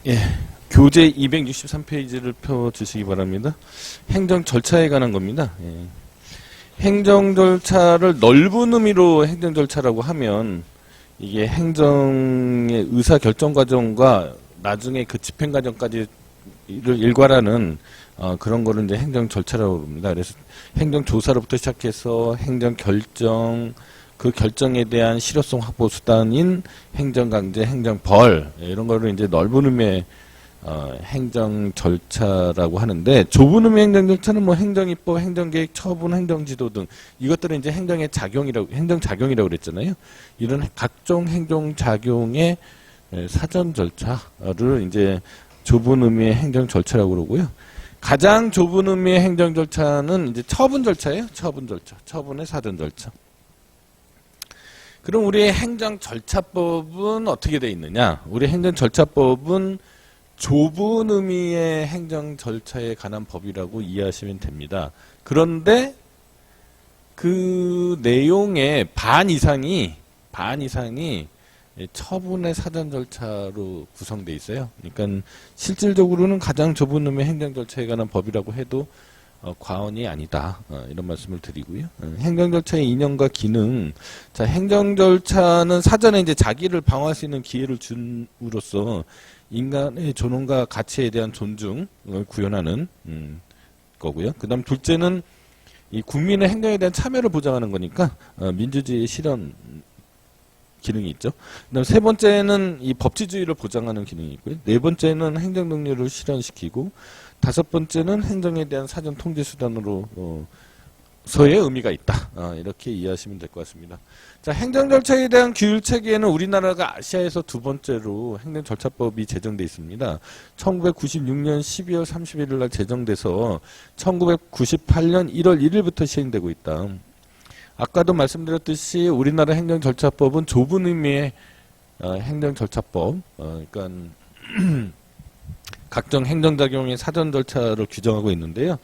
예, 교재 263페이지를 펴주시기 바랍니다. 행정 절차에 관한 겁니다. 예. 행정 절차를 넓은 의미로 행정 절차라고 하면 이게 행정의 의사 결정 과정과 나중에 그 집행 과정까지를 일괄하는 그런 거를 이제 행정 절차라고 합니다. 그래서 행정 조사로부터 시작해서 행정 결정, 그 결정에 대한 실효성 확보 수단인 행정 강제, 행정 벌 이런 거를 이제 넓은 의미의 행정 절차라고 하는데, 좁은 의미의 행정 절차는 뭐 행정입법, 행정계획, 처분, 행정지도 등 이것들은 이제 행정의 작용이라고, 행정작용이라고 그랬잖아요. 이런 각종 행정작용의 사전 절차를 이제 좁은 의미의 행정 절차라고 그러고요. 가장 좁은 의미의 행정 절차는 이제 처분 절차예요. 처분 절차, 처분의 사전 절차. 그럼 우리의 행정 절차법은 어떻게 되어 있느냐? 우리 행정 절차법은 좁은 의미의 행정 절차에 관한 법이라고 이해하시면 됩니다. 그런데 그 내용의 반 이상이 처분의 사전 절차로 구성되어 있어요. 그러니까 실질적으로는 가장 좁은 의미의 행정 절차에 관한 법이라고 해도 과언이 아니다. 이런 말씀을 드리고요. 행정 절차의 이념과 기능. 자, 행정 절차는 사전에 이제 자기를 방어할 수 있는 기회를 줌으로써 인간의 존엄과 가치에 대한 존중을 구현하는 거고요. 그다음 둘째는 이 국민의 행정에 대한 참여를 보장하는 거니까 민주주의의 실현 기능이 있죠. 그다음 세 번째는 이 법치주의를 보장하는 기능이 있고요. 네 번째는 행정 능력을 실현시키고, 다섯 번째는 행정에 대한 사전 통제 수단으로 서의 의미가 있다. 이렇게 이해하시면 될 것 같습니다. 자, 행정 절차에 대한 규율 체계에는 우리나라가 아시아에서 두 번째로 행정 절차법이 제정돼 있습니다. 1996년 12월 31일 날 제정돼서 1998년 1월 1일부터 시행되고 있다. 아까도 말씀드렸듯이 우리나라 행정 절차법은 좁은 의미의 행정 절차법, 그러니까 각종 행정작용의 사전 절차를 규정하고 있는데요.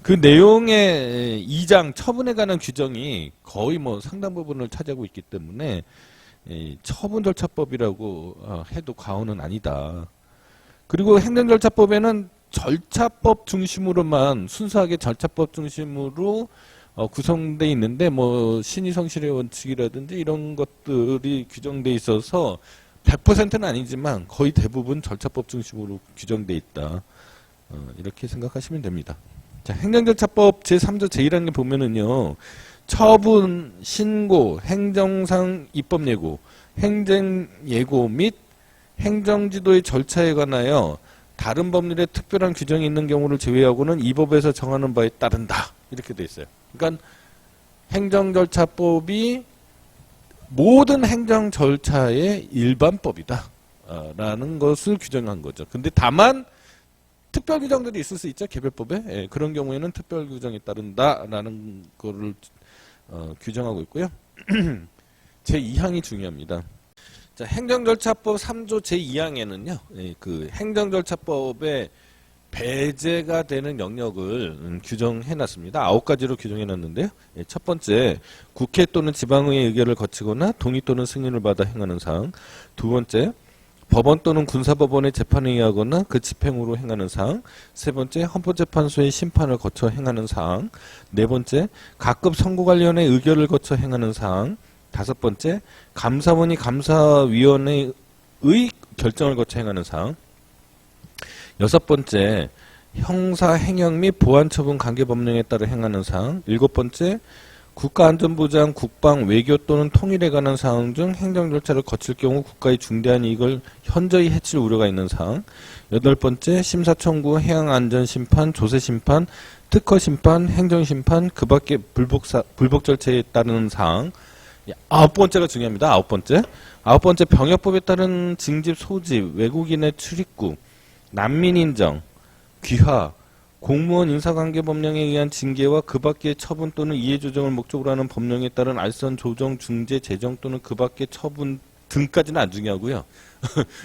그 내용의 2장 처분에 관한 규정이 거의 뭐 상당 부분을 차지하고 있기 때문에 처분 절차법이라고 해도 과언은 아니다. 그리고 행정절차법에는 절차법 중심으로만, 순수하게 절차법 중심으로 구성되어 있는데, 뭐 신의성실의 원칙이라든지 이런 것들이 규정되어 있어서 100%는 아니지만 거의 대부분 절차법 중심으로 규정되어 있다. 이렇게 생각하시면 됩니다. 자, 행정절차법 제3조 제1항에 보면은요, 처분, 신고, 행정상 입법예고, 행정예고 및 행정지도의 절차에 관하여 다른 법률에 특별한 규정이 있는 경우를 제외하고는 이 법에서 정하는 바에 따른다. 이렇게 돼 있어요. 그러니까 행정절차법이 모든 행정절차의 일반법이다. 라는 것을 규정한 거죠. 근데 다만 특별 규정들이 있을 수 있죠. 개별법에. 예, 그런 경우에는 특별 규정에 따른다라는 거를 규정하고 있고요. 제2항이 중요합니다. 자, 행정절차법 3조 제2항에는요. 예, 그 행정절차법에 배제가 되는 영역을 규정해놨습니다. 9가지로 규정해놨는데요. 예, 첫 번째, 국회 또는 지방의회 의결을 거치거나 동의 또는 승인을 받아 행하는 사항. 두 번째, 법원 또는 군사법원의 재판에 의하거나 그 집행으로 행하는 사항. 세 번째, 헌법재판소의 심판을 거쳐 행하는 사항. 네 번째, 각급 선거관리위원회 의결을 거쳐 행하는 사항. 다섯 번째, 감사원이 감사위원회의 결정을 거쳐 행하는 사항. 여섯 번째, 형사행정 및 보안처분 관계법령에 따라 행하는 사항. 일곱 번째, 국가안전보장, 국방, 외교 또는 통일에 관한 사항 중 행정절차를 거칠 경우 국가의 중대한 이익을 현저히 해칠 우려가 있는 사항. 여덟 번째, 심사청구, 해양안전심판, 조세심판, 특허심판, 행정심판, 그 밖의 불복 절차에 따르는 사항. 아홉 번째가 중요합니다. 아홉 번째, 병역법에 따른 징집, 소집, 외국인의 출입국, 난민인정, 귀화, 공무원 인사관계법령에 의한 징계와 그 밖의 처분 또는 이해조정을 목적으로 하는 법령에 따른 알선, 조정, 중재, 재정 또는 그 밖의 처분 등까지는 안 중요하고요.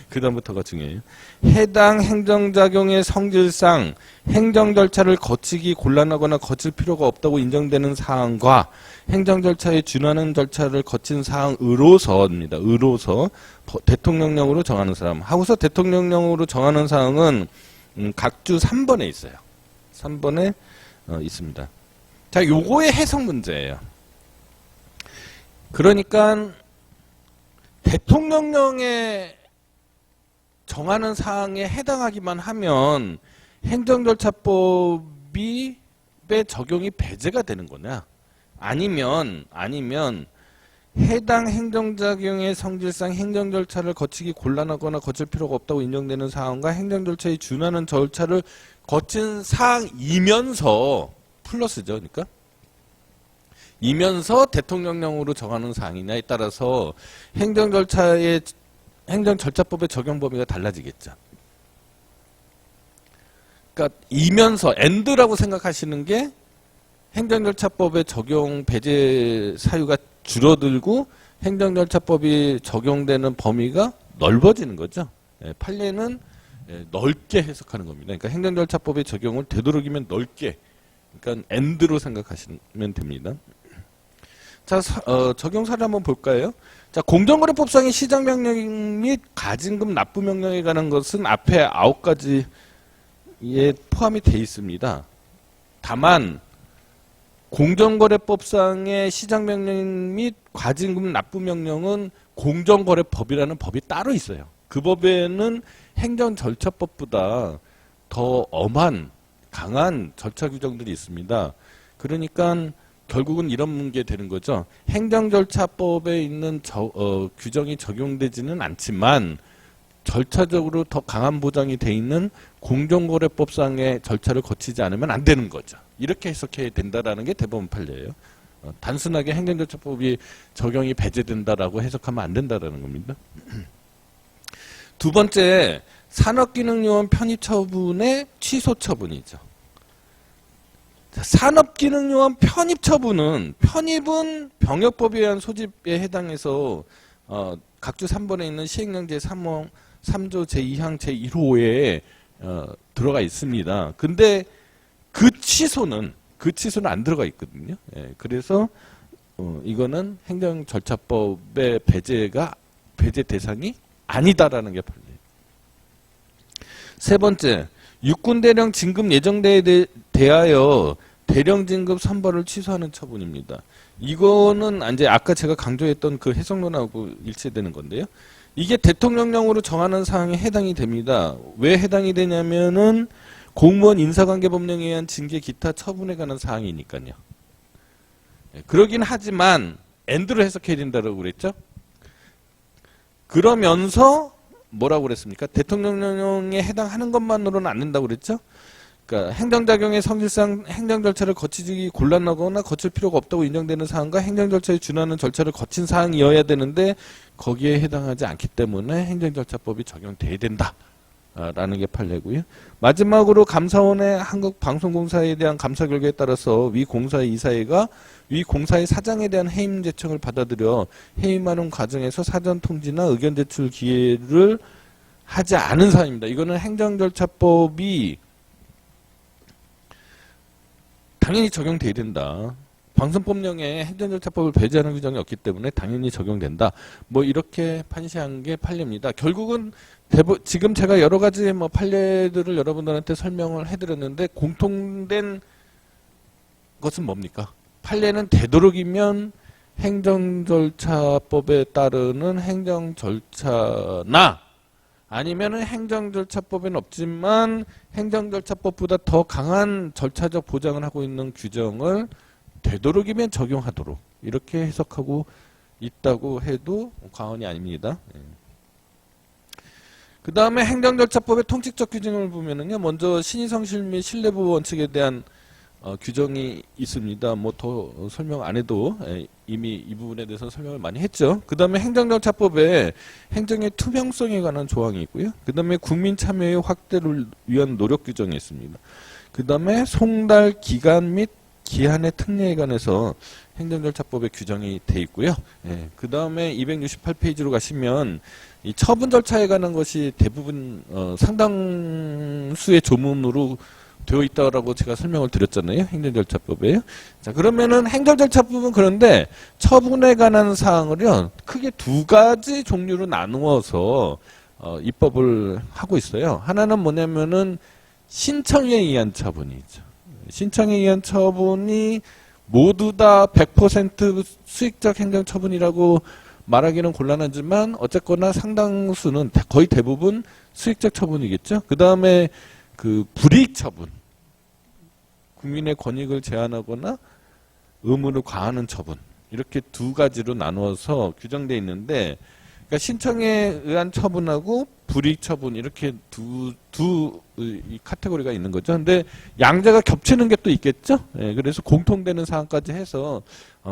그 다음부터가 중요해요. 해당 행정작용의 성질상 행정 절차를 거치기 곤란하거나 거칠 필요가 없다고 인정되는 사항과 행정 절차에 준하는 절차를 거친 사항으로서입니다. 으로서 대통령령으로 정하는 사람. 하고서 대통령령으로 정하는 사항은 각주 3번에 있어요. 3번에 있습니다. 자, 요거의 해석 문제예요. 그러니까 대통령령에 정하는 사항에 해당하기만 하면 행정절차법이 적용이 배제가 되는 거냐? 아니면 해당 행정작용의 성질상 행정절차를 거치기 곤란하거나 거칠 필요가 없다고 인정되는 사항과 행정절차에 준하는 절차를 거친 사항이면서 플러스죠. 그러니까 이면서 대통령령으로 정하는 사항이냐에 따라서 행정절차법의 적용 범위가 달라지겠죠. 그러니까 이면서 and라고 생각하시는 게 행정절차법의 적용 배제 사유가 줄어들고 행정절차법이 적용되는 범위가 넓어지는 거죠. 판례는 넓게 해석하는 겁니다. 그러니까 행정절차법의 적용을 되도록이면 넓게, 그러니까 and로 생각하시면 됩니다. 자, 적용 사례 한번 볼까요? 자, 공정거래법상의 시장명령 및 가진금 납부명령에 관한 것은 앞에 9가지에 포함이 되어 있습니다. 다만 공정거래법상의 시장명령 및 가진금 납부명령은 공정거래법이라는 법이 따로 있어요. 그 법에는 행정절차법보다 더 엄한 강한 절차 규정들이 있습니다. 그러니까 결국은 이런 게 되는 거죠. 행정절차법에 있는 규정이 적용되지는 않지만 절차적으로 더 강한 보장이 돼 있는 공정거래법상의 절차를 거치지 않으면 안 되는 거죠. 이렇게 해석해야 된다라는 게 대법원 판례예요. 단순하게 행정절차법이 적용이 배제된다라고 해석하면 안 된다라는 겁니다. 두 번째, 산업기능요원 편입 처분의 취소 처분이죠. 산업기능요원 편입 처분은 병역법에 의한 소집에 해당해서 각주 3번에 있는 시행령 제3조 제2항 제1호에 들어가 있습니다. 근데 그 취소는 안 들어가 있거든요. 예, 그래서 이거는 행정절차법의 배제 대상이 아니다라는 게 판례. 세 번째, 육군대령 진급 예정대에 대하여 대령 진급 선발을 취소하는 처분입니다. 이거는 이제 아까 제가 강조했던 그 해석론하고 일치되는 건데요. 이게 대통령령으로 정하는 사항에 해당이 됩니다. 왜 해당이 되냐면은 공무원 인사관계법령에 의한 징계 기타 처분에 관한 사항이니까요. 그러긴 하지만 and로 해석해야 된다고 그랬죠. 그러면서 뭐라고 그랬습니까? 대통령령에 해당하는 것만으로는 안 된다고 그랬죠. 그러니까 행정작용의 성질상 행정절차를 거치기 곤란하거나 거칠 필요가 없다고 인정되는 사항과 행정절차에 준하는 절차를 거친 사항이어야 되는데 거기에 해당하지 않기 때문에 행정절차법이 적용돼야 된다라는 게 판례고요. 마지막으로 감사원의 한국방송공사에 대한 감사 결과에 따라서 위 공사의 이사회가 위 공사의 사장에 대한 해임 제청을 받아들여 해임하는 과정에서 사전 통지나 의견 제출 기회를 하지 않은 사항입니다. 이거는 행정절차법이 당연히 적용돼야 된다. 방송법령에 행정절차법을 배제하는 규정이 없기 때문에 당연히 적용된다. 뭐 이렇게 판시한 게 판례입니다. 결국은 지금 제가 여러 가지 판례들을 여러분들한테 설명을 해드렸는데 공통된 것은 뭡니까? 판례는 되도록이면 행정절차법에 따르는 행정절차나 아니면은 행정절차법에는 없지만 행정절차법보다 더 강한 절차적 보장을 하고 있는 규정을 되도록이면 적용하도록 이렇게 해석하고 있다고 해도 과언이 아닙니다. 그 다음에 행정절차법의 통칙적 규정을 보면은요, 먼저 신의성실 및 신뢰부 원칙에 대한 규정이 있습니다. 뭐 더 설명 안 해도 이미 이 부분에 대해서 설명을 많이 했죠. 그 다음에 행정절차법에 행정의 투명성에 관한 조항이 있고요. 그 다음에 국민 참여의 확대를 위한 노력 규정이 있습니다. 그 다음에 송달 기간 및 기한의 특례에 관해서 행정절차법에 규정이 돼 있고요. 그 다음에 268페이지로 가시면 이 처분 절차에 관한 것이 대부분 상당수의 조문으로 되어 있다라고 제가 설명을 드렸잖아요. 행정절차법에요. 자, 그러면은 행정절차법은 그런데 처분에 관한 사항을요, 크게 두 가지 종류로 나누어서 입법을 하고 있어요. 하나는 뭐냐면은 신청에 의한 처분이죠. 신청에 의한 처분이 모두 다 100% 수익적 행정처분이라고 말하기는 곤란하지만 어쨌거나 상당수는 거의 대부분 수익적 처분이겠죠. 그 다음에 그 불이익 처분, 국민의 권익을 제한하거나 의무를 과하는 처분, 이렇게 두 가지로 나누어서 규정되어 있는데, 그러니까 신청에 의한 처분하고 불이익 처분, 이렇게 이 카테고리가 있는 거죠. 근데 양자가 겹치는 게 또 있겠죠. 예, 그래서 공통되는 사항까지 해서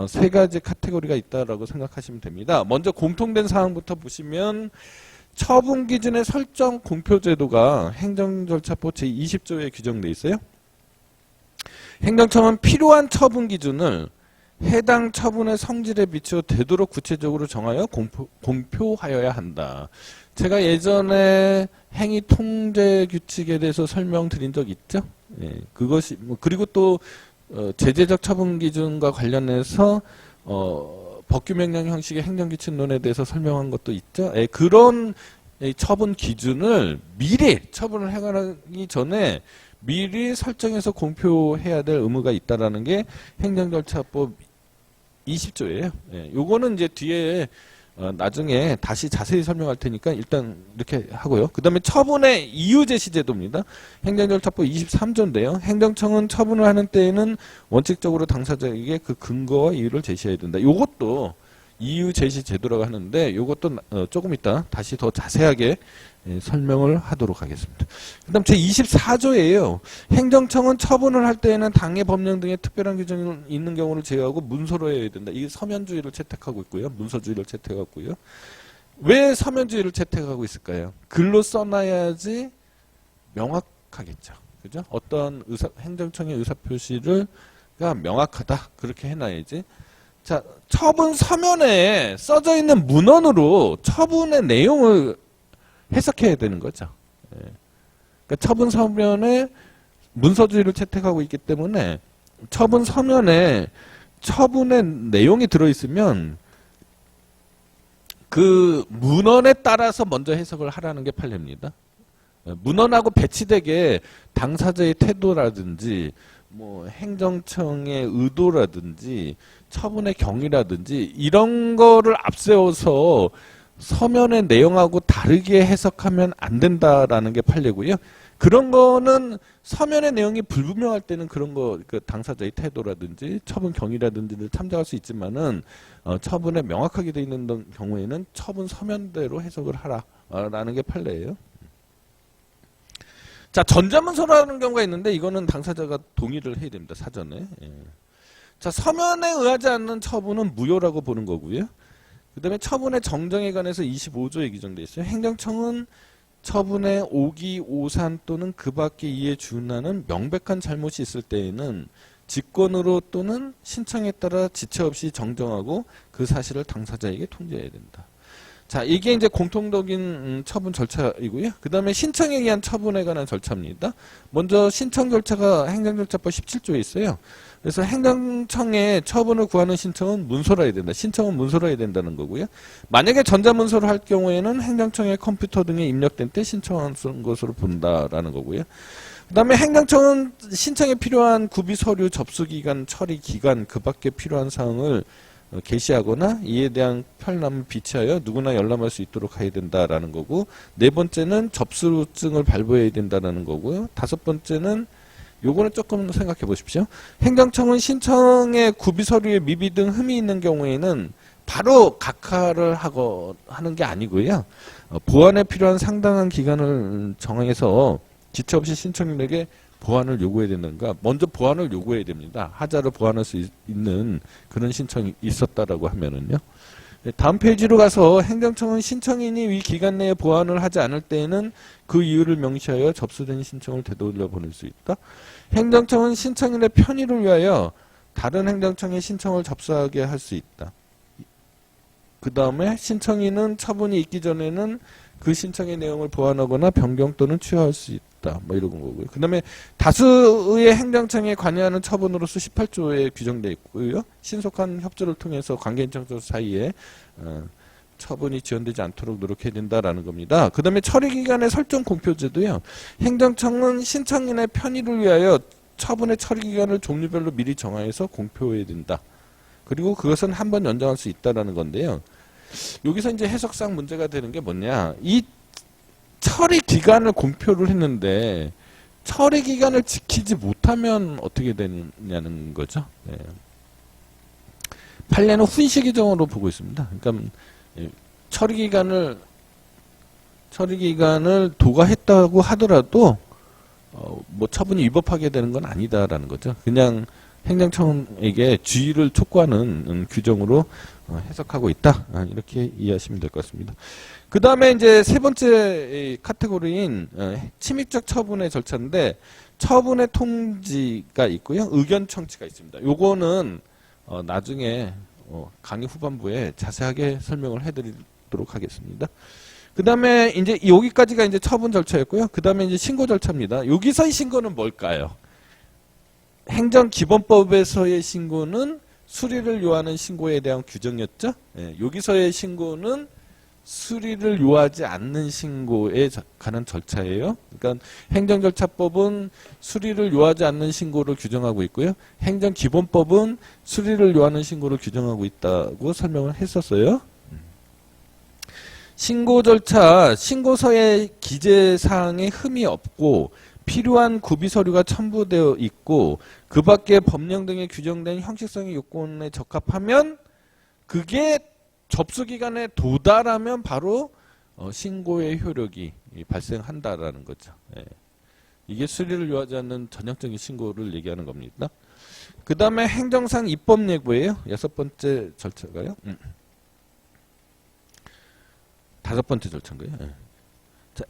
세 가지 카테고리가 있다라고 생각하시면 됩니다. 먼저 공통된 사항부터 보시면 처분 기준의 설정 공표 제도가 행정절차법 제20조에 규정되어 있어요. 행정처는 필요한 처분 기준을 해당 처분의 성질에 비추어 되도록 구체적으로 정하여 공표하여야 한다. 제가 예전에 행위 통제 규칙에 대해서 설명드린 적 있죠? 예, 그것이 그리고 또 제재적 처분 기준과 관련해서 법규 명령 형식의 행정규칙론에 대해서 설명한 것도 있죠. 예, 그런 처분 기준을 미리 처분을 해가기 전에 미리 설정해서 공표해야 될 의무가 있다라는 게 행정절차법 20조예요. 예, 요거는 이제 뒤에 나중에 다시 자세히 설명할 테니까 일단 이렇게 하고요. 그 다음에 처분의 이유 제시 제도입니다. 행정절차법 23조인데요. 행정청은 처분을 하는 때에는 원칙적으로 당사자에게 그 근거와 이유를 제시해야 된다. 요것도 이유 제시 제도라고 하는데 요것도 조금 이따 다시 더 자세하게 설명을 하도록 하겠습니다. 그 다음 제24조예요. 행정청은 처분을 할 때에는 당해 법령 등의 특별한 규정이 있는 경우를 제외하고 문서로 해야 된다. 이게 서면주의를 채택하고 있고요. 문서주의를 채택하고 있고요. 왜 서면주의를 채택하고 있을까요? 글로 써놔야지 명확하겠죠. 그죠? 어떤 행정청의 의사표시가 명확하다. 그렇게 해놔야지. 자, 처분 서면에 써져 있는 문헌으로 처분의 내용을 해석해야 되는 거죠. 예. 그러니까 처분 서면에 문서주의를 채택하고 있기 때문에 처분 서면에 처분의 내용이 들어있으면 그 문헌에 따라서 먼저 해석을 하라는 게 판례입니다. 문헌하고 배치되게 당사자의 태도라든지 뭐 행정청의 의도라든지 처분의 경위라든지 이런 거를 앞세워서 서면의 내용하고 다르게 해석하면 안 된다라는 게 판례고요. 그런 거는 서면의 내용이 불분명할 때는 그런 거, 그 당사자의 태도라든지 처분 경위라든지를 참작할 수 있지만은 처분에 명확하게 되어 있는 경우에는 처분 서면대로 해석을 하라라는 게 판례예요. 자, 전자문서라는 경우가 있는데 이거는 당사자가 동의를 해야 됩니다. 사전에. 예. 자, 서면에 의하지 않는 처분은 무효라고 보는 거고요. 그 다음에 처분의 정정에 관해서 25조에 규정되어 있어요. 행정청은 처분의 오기, 오산 또는 그 밖의 이에 준하는 명백한 잘못이 있을 때에는 직권으로 또는 신청에 따라 지체 없이 정정하고 그 사실을 당사자에게 통지해야 된다. 자, 이게 이제 공통적인 처분 절차이고요. 그 다음에 신청에 의한 처분에 관한 절차입니다. 먼저 신청 절차가 행정절차법 17조에 있어요. 그래서 행정청에 처분을 구하는 신청은 문서로 해야 된다. 신청은 문서로 해야 된다는 거고요. 만약에 전자문서로 할 경우에는 행정청의 컴퓨터 등에 입력된 때 신청한 것으로 본다라는 거고요. 그 다음에 행정청은 신청에 필요한 구비 서류, 접수기간, 처리기간, 그 밖에 필요한 사항을 게시하거나 이에 대한 편람을 비치하여 누구나 열람할 수 있도록 해야 된다라는 거고, 네 번째는 접수증을 발부해야 된다라는 거고요. 다섯 번째는 요거는 조금 생각해 보십시오. 행정청은 신청의 구비 서류에 미비 등 흠이 있는 경우에는 바로 각하를 하는 게 아니고요. 보완에 필요한 상당한 기간을 정해서 지체 없이 신청인에게 보완을 요구해야 되는가? 먼저 보완을 요구해야 됩니다. 하자를 보완할 수 있는 그런 신청이 있었다라고 하면은요. 다음 페이지로 가서 행정청은 신청인이 위 기간 내에 보완을 하지 않을 때에는 그 이유를 명시하여 접수된 신청을 되돌려 보낼 수 있다. 행정청은 신청인의 편의를 위하여 다른 행정청의 신청을 접수하게 할 수 있다. 그 다음에 신청인은 처분이 있기 전에는 그 신청의 내용을 보완하거나 변경 또는 취하할 수 있다. 뭐 이런 거고요. 그 다음에 다수의 행정청에 관여하는 처분으로서 18조에 규정되어 있고요. 신속한 협조를 통해서 관계인청조 사이에 처분이 지연되지 않도록 노력해야 된다라는 겁니다. 그 다음에 처리기간의 설정 공표제도요. 행정청은 신청인의 편의를 위하여 처분의 처리기간을 종류별로 미리 정하여서 공표해야 된다. 그리고 그것은 한 번 연장할 수 있다라는 건데요. 여기서 이제 해석상 문제가 되는 게 뭐냐. 이 처리 기간을 공표를 했는데 처리 기간을 지키지 못하면 어떻게 되냐는 거죠. 네. 판례는 훈시 규정으로 보고 있습니다. 그러니까 처리 기간을 도과했다고 하더라도 뭐 처분이 위법하게 되는 건 아니다라는 거죠. 그냥 행정청에게 주의를 촉구하는 규정으로 해석하고 있다. 이렇게 이해하시면 될 것 같습니다. 그 다음에 이제 세 번째 카테고리인 침입적 처분의 절차인데 처분의 통지가 있고요. 의견 청취가 있습니다. 요거는 나중에 강의 후반부에 자세하게 설명을 해드리도록 하겠습니다. 그 다음에 이제 여기까지가 이제 처분 절차였고요. 그 다음에 이제 신고 절차입니다. 여기서의 신고는 뭘까요? 행정기본법에서의 신고는 수리를 요하는 신고에 대한 규정이었죠. 예, 여기서의 신고는 수리를 요하지 않는 신고에 관한 절차예요. 그러니까 행정절차법은 수리를 요하지 않는 신고를 규정하고 있고요. 행정기본법은 수리를 요하는 신고를 규정하고 있다고 설명을 했었어요. 신고 절차, 신고서의 기재사항에 흠이 없고 필요한 구비 서류가 첨부되어 있고 그 밖에 법령 등에 규정된 형식성의 요건에 적합하면 그게 접수기간에 도달하면 바로 신고의 효력이 발생한다라는 거죠. 예. 이게 수리를 요하지 않는 전형적인 신고를 얘기하는 겁니다. 그 다음에 행정상 입법 예고예요. 여섯 번째 절차가요. 다섯 번째 절차인가요? 예. 자,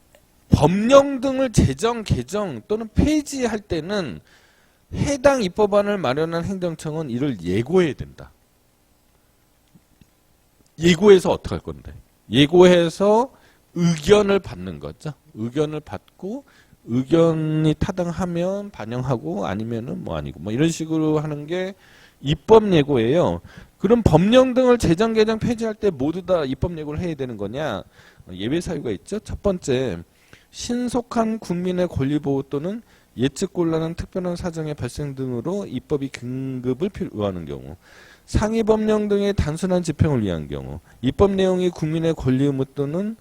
법령 등을 제정, 개정 또는 폐지할 때는 해당 입법안을 마련한 행정청은 이를 예고해야 된다. 예고해서 어떻게 할 건데? 예고해서 의견을 받는 거죠. 의견을 받고 의견이 타당하면 반영하고 아니면은 뭐 아니고 뭐 이런 식으로 하는 게 입법 예고예요. 그럼 법령 등을 제정, 개정, 폐지할 때 모두 다 입법 예고를 해야 되는 거냐? 예외 사유가 있죠. 첫 번째, 신속한 국민의 권리 보호 또는 예측 곤란한 특별한 사정의 발생 등으로 입법이 긴급을 요하는 경우, 상위 법령 등의 단순한 집행을 위한 경우, 입법 내용이 국민의 권리 의무 또는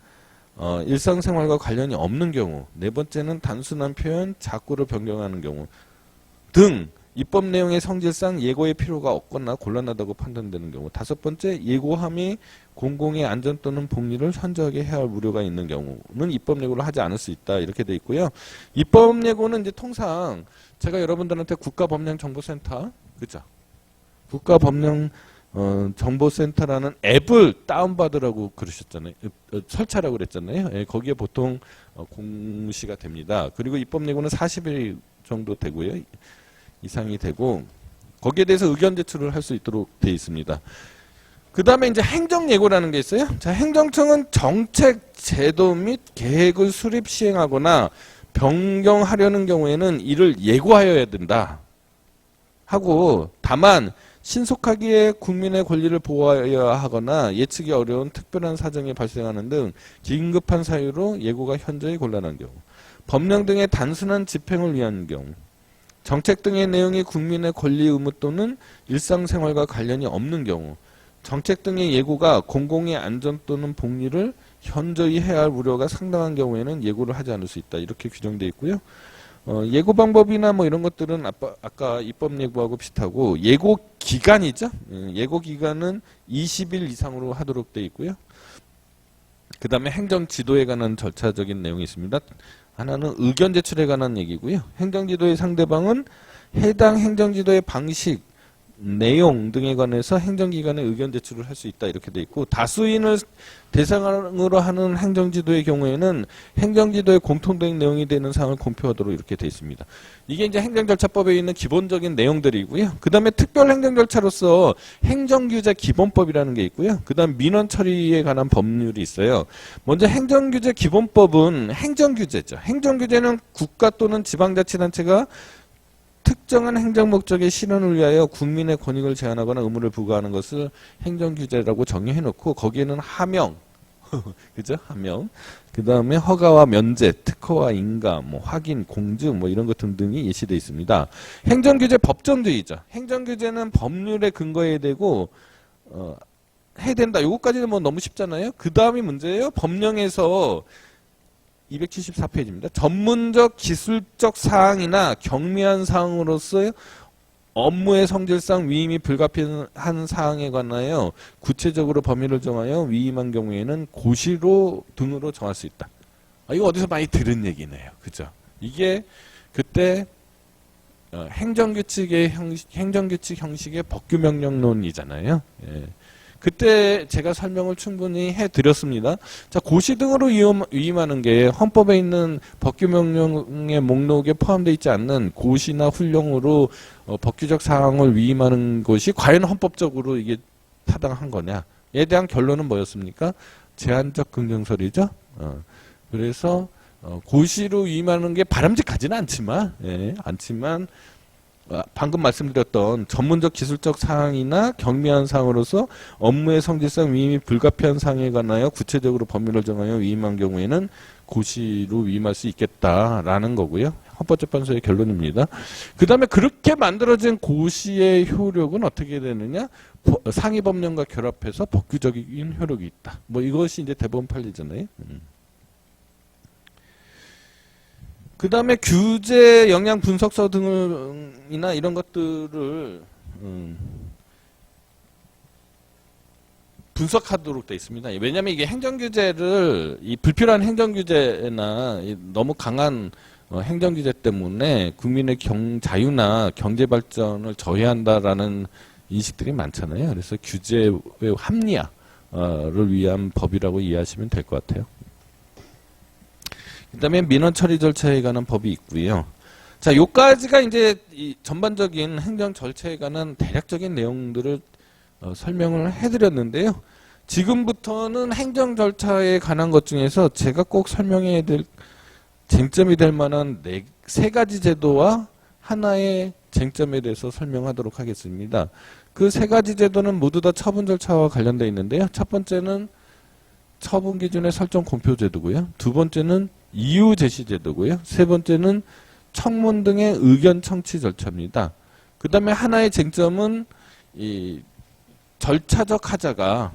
일상생활과 관련이 없는 경우, 네 번째는 단순한 표현, 작구를 변경하는 경우 등 입법 내용의 성질상 예고의 필요가 없거나 곤란하다고 판단되는 경우, 다섯 번째, 예고함이 공공의 안전 또는 복리를 현저하게 해할 우려가 있는 경우는 입법 예고를 하지 않을 수 있다. 이렇게 돼 있고요. 입법 예고는 이제 통상 제가 여러분들한테 국가법령정보센터, 그죠? 국가법령 정보센터라는 앱을 다운받으라고 그러셨잖아요. 설치하라고 그랬잖아요. 예, 거기에 보통 공시가 됩니다. 그리고 입법 예고는 40일 정도 되고요. 이상이 되고 거기에 대해서 의견 제출을 할 수 있도록 되어 있습니다. 그 다음에 이제 행정예고라는 게 있어요. 자, 행정청은 정책, 제도 및 계획을 수립, 시행하거나 변경하려는 경우에는 이를 예고하여야 된다. 하고 다만 신속하게 국민의 권리를 보호해야 하거나 예측이 어려운 특별한 사정이 발생하는 등 긴급한 사유로 예고가 현저히 곤란한 경우, 법령 등의 단순한 집행을 위한 경우, 정책 등의 내용이 국민의 권리 의무 또는 일상생활과 관련이 없는 경우, 정책 등의 예고가 공공의 안전 또는 복리를 현저히 해야 할 우려가 상당한 경우에는 예고를 하지 않을 수 있다. 이렇게 규정되어 있고요. 예고 방법이나 뭐 이런 것들은 아까 입법 예고하고 비슷하고 예고 기간이죠. 예고 기간은 20일 이상으로 하도록 되어 있고요. 그 다음에 행정 지도에 관한 절차적인 내용이 있습니다. 하나는 의견 제출에 관한 얘기고요. 행정지도의 상대방은 해당 행정지도의 방식 내용 등에 관해서 행정기관에 의견 제출을 할 수 있다 이렇게 돼 있고 다수인을 대상으로 하는 행정지도의 경우에는 행정지도의 공통된 내용이 되는 사항을 공표하도록 이렇게 돼 있습니다. 이게 이제 행정절차법에 있는 기본적인 내용들이고요. 그 다음에 특별행정절차로서 행정규제 기본법이라는 게 있고요. 그 다음 민원처리에 관한 법률이 있어요. 먼저 행정규제 기본법은 행정규제죠. 행정규제는 국가 또는 지방자치단체가 특정한 행정 목적의 실현을 위하여 국민의 권익을 제한하거나 의무를 부과하는 것을 행정규제라고 정의해놓고 거기에는 하명, 그죠? 하명. 그 다음에 허가와 면제, 특허와 인가, 뭐 확인, 공증, 뭐 이런 것 등등이 예시되어 있습니다. 행정규제 법정주의죠. 행정규제는 법률에 근거해야 되고 해야 된다. 요거까지는 뭐 너무 쉽잖아요. 그 다음이 문제예요. 법령에서 274페이지입니다. 전문적 기술적 사항이나 경미한 사항으로서 업무의 성질상 위임이 불가피한 사항에 관하여 구체적으로 범위를 정하여 위임한 경우에는 고시로 등으로 정할 수 있다. 이거 어디서 많이 들은 얘기네요. 그죠? 이게 그때 행정규칙 형식의 법규명령론이잖아요. 예. 그때 제가 설명을 충분히 해드렸습니다. 자, 고시 등으로 위임하는 게 헌법에 있는 법규명령의 목록에 포함되어 있지 않는 고시나 훈령으로 법규적 사항을 위임하는 것이 과연 헌법적으로 이게 타당한 거냐에 대한 결론은 뭐였습니까? 제한적 긍정설이죠. 그래서 고시로 위임하는 게 바람직하지는 않지만, 방금 말씀드렸던 전문적 기술적 사항이나 경미한 사항으로서 업무의 성질상 위임이 불가피한 사항에 관하여 구체적으로 범위를 정하여 위임한 경우에는 고시로 위임할 수 있겠다라는 거고요. 헌법재판소의 결론입니다. 그 다음에 그렇게 만들어진 고시의 효력은 어떻게 되느냐? 상위법령과 결합해서 법규적인 효력이 있다. 뭐 이것이 이제 대법원 판례잖아요. 그 다음에 규제 영향 분석서 등이나 이런 것들을 분석하도록 되어 있습니다. 왜냐하면 이게 행정규제를 이 불필요한 행정규제나 너무 강한 행정규제 때문에 국민의 자유나 경제발전을 저해한다라는 인식들이 많잖아요. 그래서 규제의 합리화를 위한 법이라고 이해하시면 될 것 같아요. 그 다음에 민원 처리 절차에 관한 법이 있고요. 자, 요까지가 이제 이 전반적인 행정 절차에 관한 대략적인 내용들을 설명을 해드렸는데요. 지금부터는 행정 절차에 관한 것 중에서 제가 꼭 설명해야 될 쟁점이 될 만한 세 가지 제도와 하나의 쟁점에 대해서 설명하도록 하겠습니다. 그 세 가지 제도는 모두 다 처분 절차와 관련되어 있는데요. 첫 번째는 처분 기준의 설정 공표 제도고요. 두 번째는 이유 제시 제도고요. 세 번째는 청문 등의 의견 청취 절차입니다. 그 다음에 하나의 쟁점은 이 절차적 하자가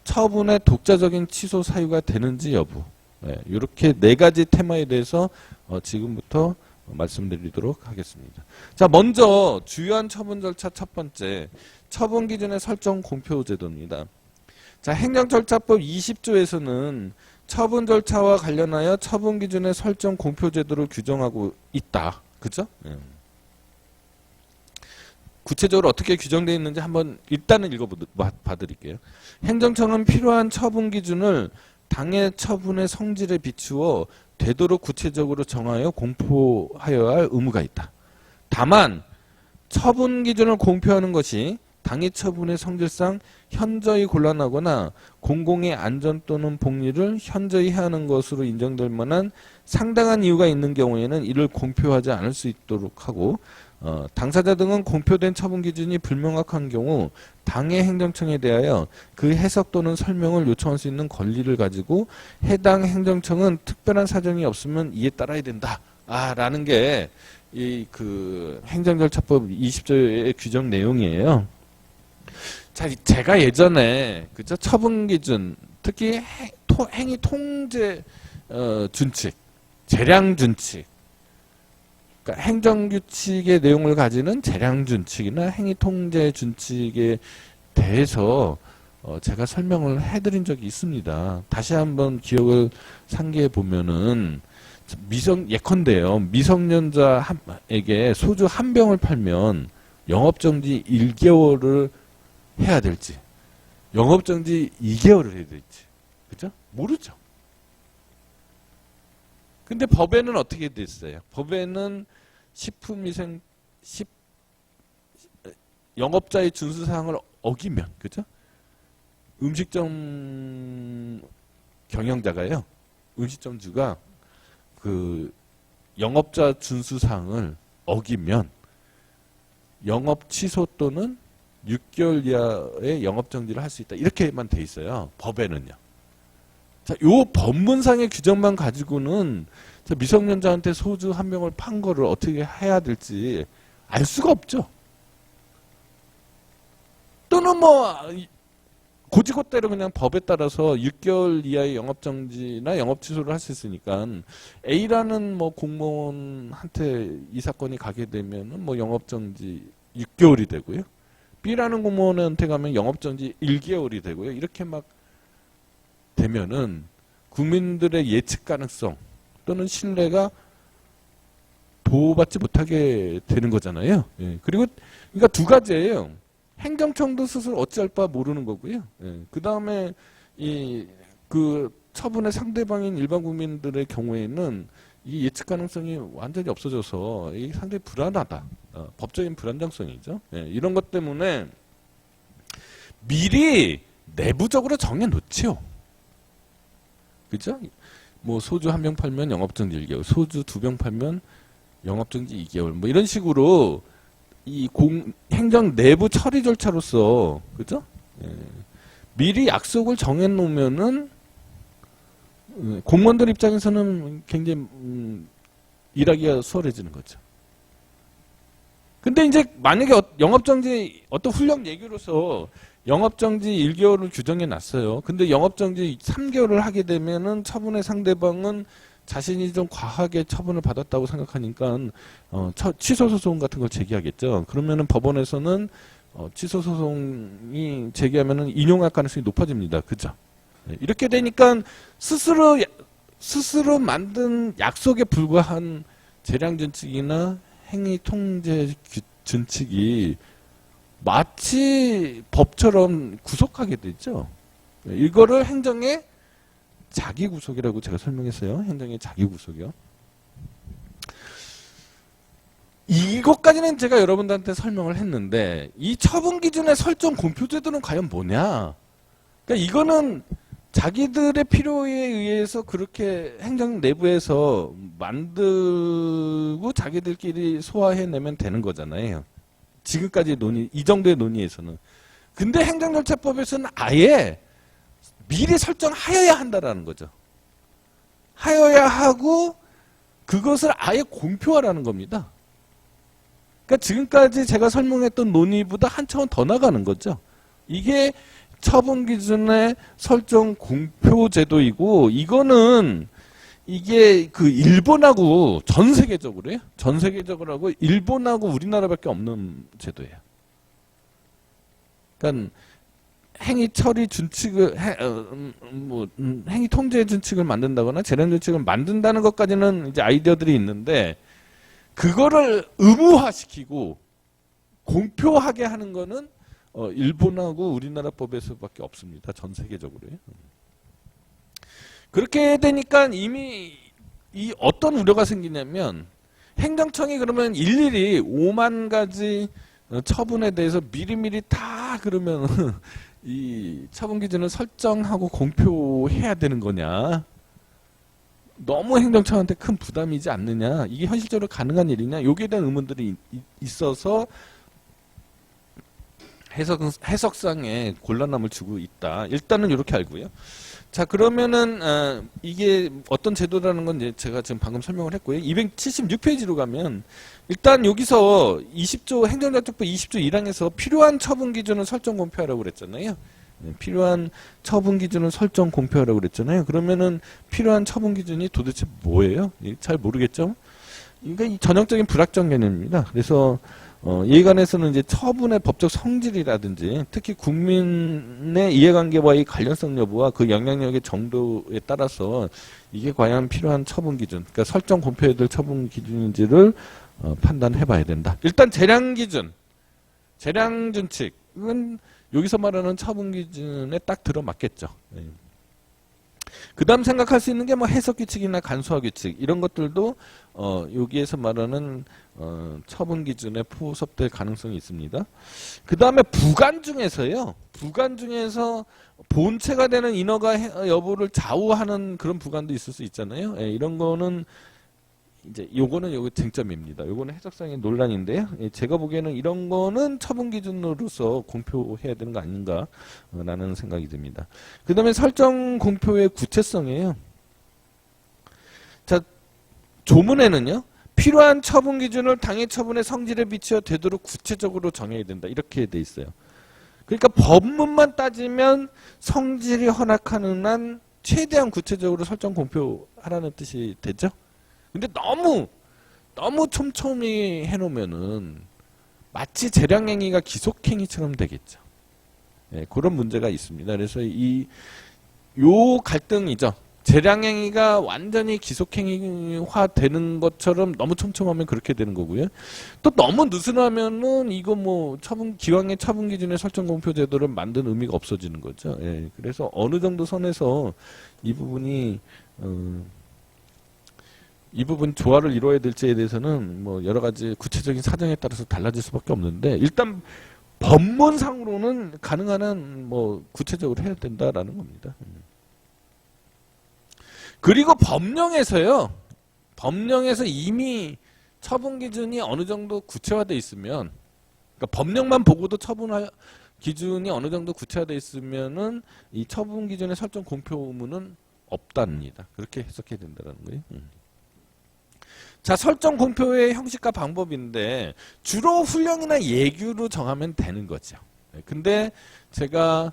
처분의 독자적인 취소 사유가 되는지 여부. 이렇게 네 가지 테마에 대해서 지금부터 말씀드리도록 하겠습니다. 자, 먼저 주요한 처분 절차 첫 번째, 처분 기준의 설정 공표 제도입니다. 자, 행정절차법 20조에서는 처분 절차와 관련하여 처분 기준의 설정 공표 제도를 규정하고 있다. 그죠? 구체적으로 어떻게 규정되어 있는지 한번 일단은 읽어봐드릴게요. 행정청은 필요한 처분 기준을 당해 처분의 성질에 비추어 되도록 구체적으로 정하여 공표하여야 할 의무가 있다. 다만 처분 기준을 공표하는 것이 당해 처분의 성질상 현저히 곤란하거나 공공의 안전 또는 복리를 현저히 해하는 것으로 인정될 만한 상당한 이유가 있는 경우에는 이를 공표하지 않을 수 있도록 하고, 당사자 등은 공표된 처분 기준이 불명확한 경우 당해 행정청에 대하여 그 해석 또는 설명을 요청할 수 있는 권리를 가지고 해당 행정청은 특별한 사정이 없으면 이에 따라야 된다. 라는 게 이 행정절차법 20조의 규정 내용이에요. 자, 제가 예전에 그죠, 처분 기준, 특히 행위 통제 준칙, 재량 준칙, 그러니까 행정규칙의 내용을 가지는 재량 준칙이나 행위 통제 준칙에 대해서 제가 설명을 해드린 적이 있습니다. 다시 한번 기억을 상기해 보면은 예컨대요, 미성년자에게 소주 한 병을 팔면 영업정지 1개월을 해야 될지, 영업정지 2개월을 해야 될지, 그죠? 모르죠. 근데 법에는 어떻게 됐어요? 법에는 식품위생, 영업자의 준수사항을 어기면, 그죠? 음식점 경영자가요, 음식점주가 그 영업자 준수사항을 어기면 영업 취소 또는 6개월 이하의 영업정지를 할 수 있다. 이렇게만 돼 있어요. 법에는요. 자, 요 법문상의 규정만 가지고는 미성년자한테 소주 한 병을 판 거를 어떻게 해야 될지 알 수가 없죠. 또는 뭐 고지고대로 그냥 법에 따라서 6개월 이하의 영업정지나 영업취소를 할 수 있으니까 A라는 뭐 공무원한테 이 사건이 가게 되면은 뭐 영업정지 6개월이 되고요. B라는 공무원한테 가면 영업정지 1개월이 되고요. 이렇게 막 되면은 국민들의 예측 가능성 또는 신뢰가 보호받지 못하게 되는 거잖아요. 예. 그리고 그러니까 두 가지예요. 행정청도 스스로 어찌할 바 모르는 거고요. 예. 그 다음에 그 처분의 상대방인 일반 국민들의 경우에는 이 예측 가능성이 완전히 없어져서 이게 상당히 불안하다. 법적인 불안정성이죠. 예. 이런 것 때문에 미리 내부적으로 정해놓지요. 그죠? 뭐 소주 한 병 팔면 영업정지 1개월, 소주 2병 팔면 영업정지 2개월, 뭐 이런 식으로 이 행정 내부 처리 절차로서, 그죠? 예. 미리 약속을 정해놓으면은 공무원들 입장에서는 굉장히 일하기가 수월해지는 거죠. 근데 이제 만약에 영업정지 어떤 훈령 얘기로서 영업정지 1개월을 규정해 놨어요. 근데 영업정지 3개월을 하게 되면은 처분의 상대방은 자신이 좀 과하게 처분을 받았다고 생각하니까 취소소송 같은 걸 제기하겠죠. 그러면은 법원에서는 취소소송이 제기하면은 인용할 가능성이 높아집니다. 그죠? 이렇게 되니까 스스로 만든 약속에 불과한 재량준칙이나 행위통제 준칙이 마치 법처럼 구속하게 되죠. 이거를 행정의 자기구속이라고 제가 설명했어요. 행정의 자기구속이요. 이것까지는 제가 여러분들한테 설명을 했는데 이 처분기준의 설정 공표제도는 과연 뭐냐? 그러니까 이거는 자기들의 필요에 의해서 그렇게 행정 내부에서 만들고 자기들끼리 소화해내면 되는 거잖아요. 지금까지 이 정도의 논의에서는. 근데 행정절차법에서는 아예 미리 설정하여야 한다라는 거죠. 하여야 하고 그것을 아예 공표하라는 겁니다. 그러니까 지금까지 제가 설명했던 논의보다 한 차원 더 나가는 거죠. 이게 처분 기준의 설정 공표 제도이고 이거는 이게 그 일본하고 전 세계적으로요. 전 세계적으로 하고 일본하고 우리나라밖에 없는 제도예요. 그러니까 행위 처리 준칙을 행위 통제 준칙을 만든다거나 재량 준칙을 만든다는 것까지는 이제 아이디어들이 있는데 그거를 의무화시키고 공표하게 하는 거는 일본하고 우리나라 법에서밖에 없습니다. 전 세계적으로요. 그렇게 되니까 이미 이 어떤 우려가 생기냐면 행정청이 그러면 일일이 5만 가지 처분에 대해서 미리미리 다 그러면 이 처분 기준을 설정하고 공표해야 되는 거냐? 너무 행정청한테 큰 부담이지 않느냐? 이게 현실적으로 가능한 일이냐? 여기에 대한 의문들이 있어서 해석상에 곤란함을 주고 있다. 일단은 이렇게 알고요. 자, 그러면은 이게 어떤 제도라는 건 이제 제가 지금 방금 설명을 했고요. 276페이지로 가면 일단 여기서 20조 행정자족부 20조 1항에서 필요한 처분 기준을 설정 공표하라고 그랬잖아요. 필요한 처분 기준을 설정 공표하라고 그랬잖아요. 그러면은 필요한 처분 기준이 도대체 뭐예요? 잘 모르겠죠? 그러니까 이 전형적인 불확정 개념입니다. 그래서 이에 관해서는 이제 처분의 법적 성질이라든지 특히 국민의 이해관계와의 관련성 여부와 그 영향력의 정도에 따라서 이게 과연 필요한 처분 기준, 그러니까 설정 공표해야 될 처분 기준인지를 판단해 봐야 된다. 일단 재량 기준. 재량 준칙은 여기서 말하는 처분 기준에 딱 들어맞겠죠. 예. 그 다음 생각할 수 있는 게 뭐 해석 규칙이나 간소화 규칙 이런 것들도 여기에서 말하는 처분 기준에 포섭될 가능성이 있습니다. 그 다음에 부관 중에서요. 부관 중에서 본체가 되는 인허가 여부를 좌우하는 그런 부관도 있을 수 있잖아요. 예, 이런 거는 이제 요거는 요거 쟁점입니다. 요거는 해석상의 논란인데요. 예, 제가 보기에는 이런 거는 처분 기준으로서 공표해야 되는 거 아닌가라는 생각이 듭니다. 그 다음에 설정 공표의 구체성이에요. 자, 조문에는요. 필요한 처분 기준을 당해 처분의 성질에 비추어 되도록 구체적으로 정해야 된다. 이렇게 돼 있어요. 그러니까 법문만 따지면 성질이 허락하는 한 최대한 구체적으로 설정 공표하라는 뜻이 되죠. 근데 너무 촘촘히 해놓으면은 마치 재량행위가 기속행위처럼 되겠죠. 예, 그런 문제가 있습니다. 그래서 요 갈등이죠. 재량행위가 완전히 기속행위화 되는 것처럼 너무 촘촘하면 그렇게 되는 거고요. 또 너무 느슨하면은 이거 뭐 기왕의 처분 기준의 설정 공표 제도를 만든 의미가 없어지는 거죠. 예, 그래서 어느 정도 선에서 이 부분이 이 부분 조화를 이루어야 될지에 대해서는 뭐 여러 가지 구체적인 사정에 따라서 달라질 수밖에 없는데 일단 법문상으로는 가능한 한 뭐 구체적으로 해야 된다라는 겁니다. 그리고 법령에서요. 법령에서 이미 처분 기준이 어느 정도 구체화되어 있으면 그러니까 법령만 보고도 처분할 기준이 어느 정도 구체화되어 있으면은 이 처분 기준의 설정 공표 의무는 없답니다. 그렇게 해석해야 된다는 거예요. 자, 설정 공표의 형식과 방법인데 주로 훈령이나 예규로 정하면 되는 거죠. 근데 제가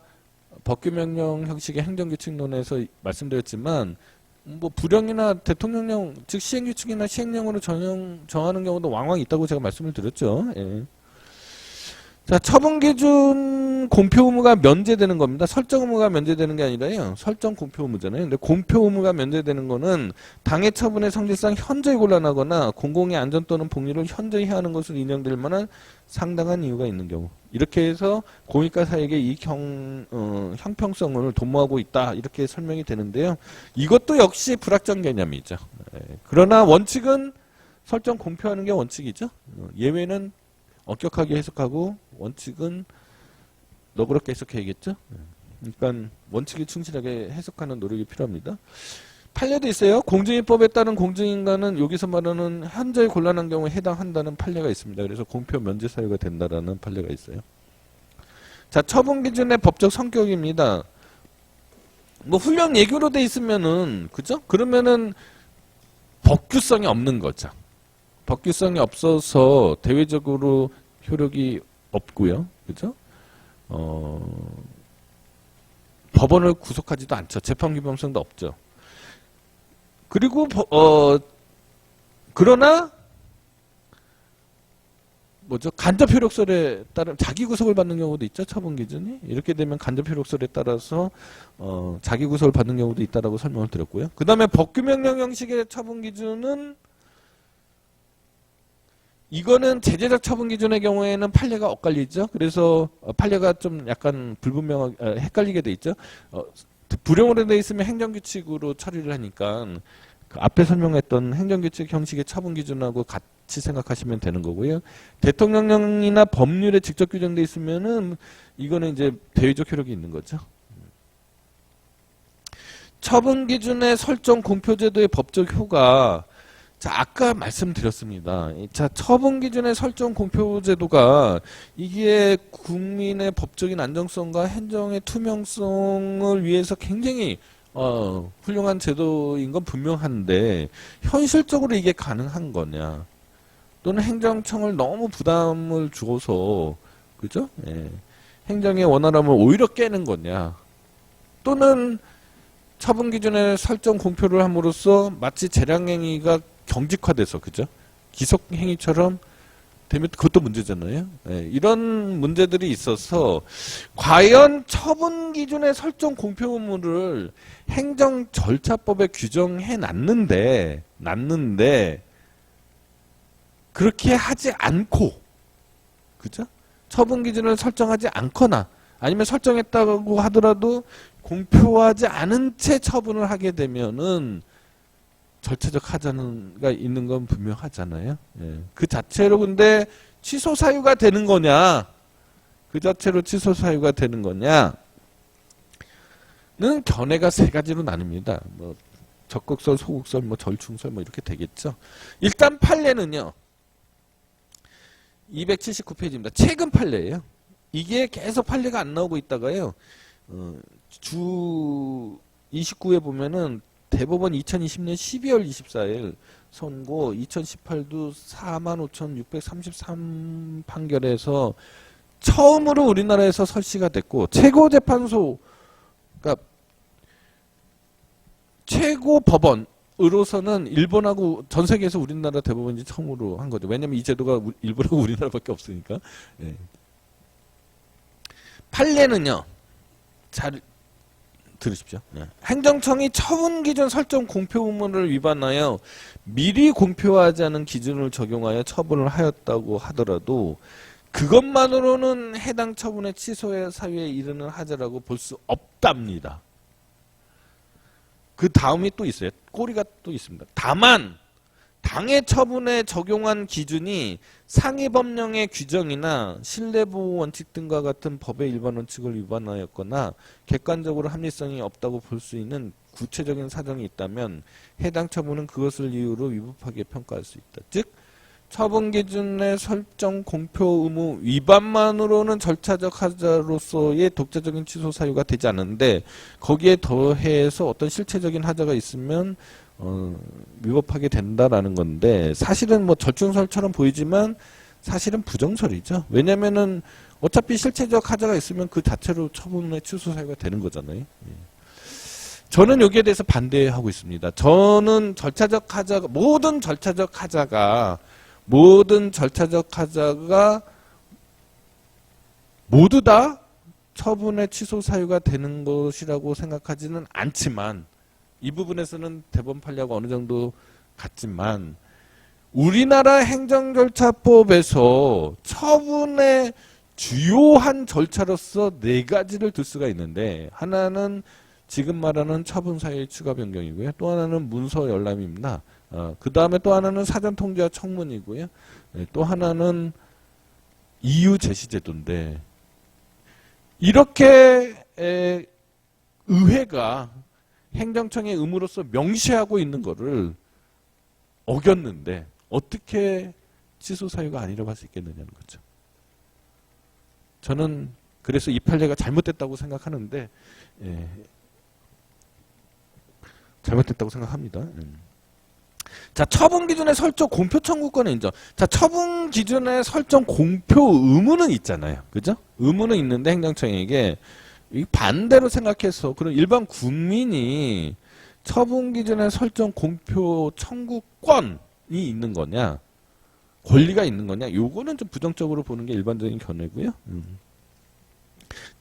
법규명령 형식의 행정규칙론에서 말씀드렸지만 뭐 불령이나 대통령령 즉 시행규칙이나 시행령으로 정하는 경우도 왕왕 있다고 제가 말씀을 드렸죠. 예. 자, 처분 기준 공표 의무가 면제되는 겁니다. 설정 의무가 면제되는 게 아니라요. 설정 공표 의무잖아요. 근데 공표 의무가 면제되는 거는 당해 처분의 성질상 현저히 곤란하거나 공공의 안전 또는 복리를 현저히 해하는 것으로 인정될 만한 상당한 이유가 있는 경우. 이렇게 해서 공익과 사익의 이 형평성을 도모하고 있다. 이렇게 설명이 되는데요. 이것도 역시 불확정 개념이죠. 그러나 원칙은 설정 공표하는 게 원칙이죠. 예외는 엄격하게 해석하고 원칙은 너그럽게 해석해야겠죠. 그러니까 원칙에 충실하게 해석하는 노력이 필요합니다. 판례도 있어요. 공증인법에 따른 공증인과는 여기서 말하는 현저히 곤란한 경우에 해당한다는 판례가 있습니다. 그래서 공표 면제 사유가 된다라는 판례가 있어요. 자, 처분 기준의 법적 성격입니다. 뭐 훈령 예규로 돼 있으면은 그죠? 그러면은 법규성이 없는 거죠. 법규성이 없어서 대외적으로 효력이 없고요. 그죠? 법원을 구속하지도 않죠. 재판 규범성도 없죠. 그리고 그러나 뭐죠? 간접 효력설에 따른 자기 구속을 받는 경우도 있죠. 처분 기준이. 이렇게 되면 간접 효력설에 따라서 자기 구속을 받는 경우도 있다라고 설명을 드렸고요. 그다음에 법규명령 형식의 처분 기준은 이거는 제재적 처분 기준의 경우에는 판례가 엇갈리죠. 그래서 판례가 좀 약간 불분명하게 헷갈리게 돼 있죠. 불용으로 돼 있으면 행정규칙으로 처리를 하니까 그 앞에 설명했던 행정규칙 형식의 처분 기준하고 같이 생각하시면 되는 거고요. 대통령령이나 법률에 직접 규정돼 있으면은 이거는 이제 대외적 효력이 있는 거죠. 처분 기준의 설정 공표제도의 법적 효과. 자, 아까 말씀드렸습니다. 자, 처분 기준의 설정 공표 제도가 이게 국민의 법적인 안정성과 행정의 투명성을 위해서 굉장히 훌륭한 제도인 건 분명한데 현실적으로 이게 가능한 거냐? 또는 행정청을 너무 부담을 주어서 그죠? 예. 행정의 원활함을 오히려 깨는 거냐? 또는 처분 기준의 설정 공표를 함으로써 마치 재량행위가 경직화돼서 그죠? 기속행위처럼 되면 그것도 문제잖아요. 네, 이런 문제들이 있어서 과연 처분 기준의 설정 공표 의무를 행정 절차법에 규정해 놨는데 그렇게 하지 않고 그죠? 처분 기준을 설정하지 않거나 아니면 설정했다고 하더라도 공표하지 않은 채 처분을 하게 되면은 절차적 하자가 있는 건 분명하잖아요. 예. 그 자체로 근데 취소 사유가 되는 거냐? 그 자체로 취소 사유가 되는 거냐? 는 견해가 세 가지로 나뉩니다. 뭐 적극설, 소극설, 뭐 절충설 뭐 이렇게 되겠죠. 일단 판례는요. 279페이지입니다. 최근 판례예요. 이게 계속 판례가 안 나오고 있다가요. 주 29에 보면은 대법원 2020년 12월 24일 선고 2018도 45,633 판결에서 처음으로 우리나라에서 설치가 됐고 최고재판소 그러니까 최고 법원으로서는 일본하고 전 세계에서 우리나라 대법원이 처음으로 한 거죠. 왜냐면 이 제도가 일본하고 우리나라밖에 없으니까. 예. 판례는요. 잘 들으십시오. 네. 행정청이 처분 기준 설정 공표 의무를 위반하여 미리 공표하지 않은 기준을 적용하여 처분을 하였다고 하더라도 그것만으로는 해당 처분의 취소의 사유에 이르는 하자라고 볼 수 없답니다. 그 다음이 또 있어요. 꼬리가 또 있습니다. 다만 당해 처분에 적용한 기준이 상위 법령의 규정이나 신뢰보호 원칙 등과 같은 법의 일반 원칙을 위반하였거나 객관적으로 합리성이 없다고 볼 수 있는 구체적인 사정이 있다면 해당 처분은 그것을 이유로 위법하게 평가할 수 있다. 즉 처분 기준의 설정 공표 의무 위반만으로는 절차적 하자로서의 독자적인 취소 사유가 되지 않는데 거기에 더해서 어떤 실체적인 하자가 있으면 위법하게 된다라는 건데 사실은 뭐 절충설처럼 보이지만 사실은 부정설이죠. 왜냐면은 어차피 실체적 하자가 있으면 그 자체로 처분의 취소 사유가 되는 거잖아요. 예. 저는 여기에 대해서 반대하고 있습니다. 저는 절차적 하자가 모든 절차적 하자가 모두 다 처분의 취소 사유가 되는 것이라고 생각하지는 않지만 이 부분에서는 대법원 판례하고 어느 정도 같지만 우리나라 행정절차법에서 처분의 주요한 절차로서 네 가지를 들 수가 있는데 하나는 지금 말하는 처분 사유의 추가 변경이고요. 또 하나는 문서 열람입니다. 그 다음에 또 하나는 사전 통지와 청문이고요. 또 하나는 이유 제시 제도인데 이렇게 의회가 행정청의 의무로서 명시하고 있는 거를 어겼는데 어떻게 취소 사유가 아니라고 할 수 있겠느냐는 거죠. 저는 그래서 이 판례가 잘못됐다고 생각하는데 잘못됐다고 생각합니다. 자, 처분 기준의 설정 공표 청구권은 인정. 자, 처분 기준의 설정 공표 의무는 있잖아요. 그죠? 의무는 있는데 행정청에게 반대로 생각해서 그럼 일반 국민이 처분 기준의 설정 공표 청구권이 있는 거냐? 권리가 있는 거냐? 요거는 좀 부정적으로 보는 게 일반적인 견해고요.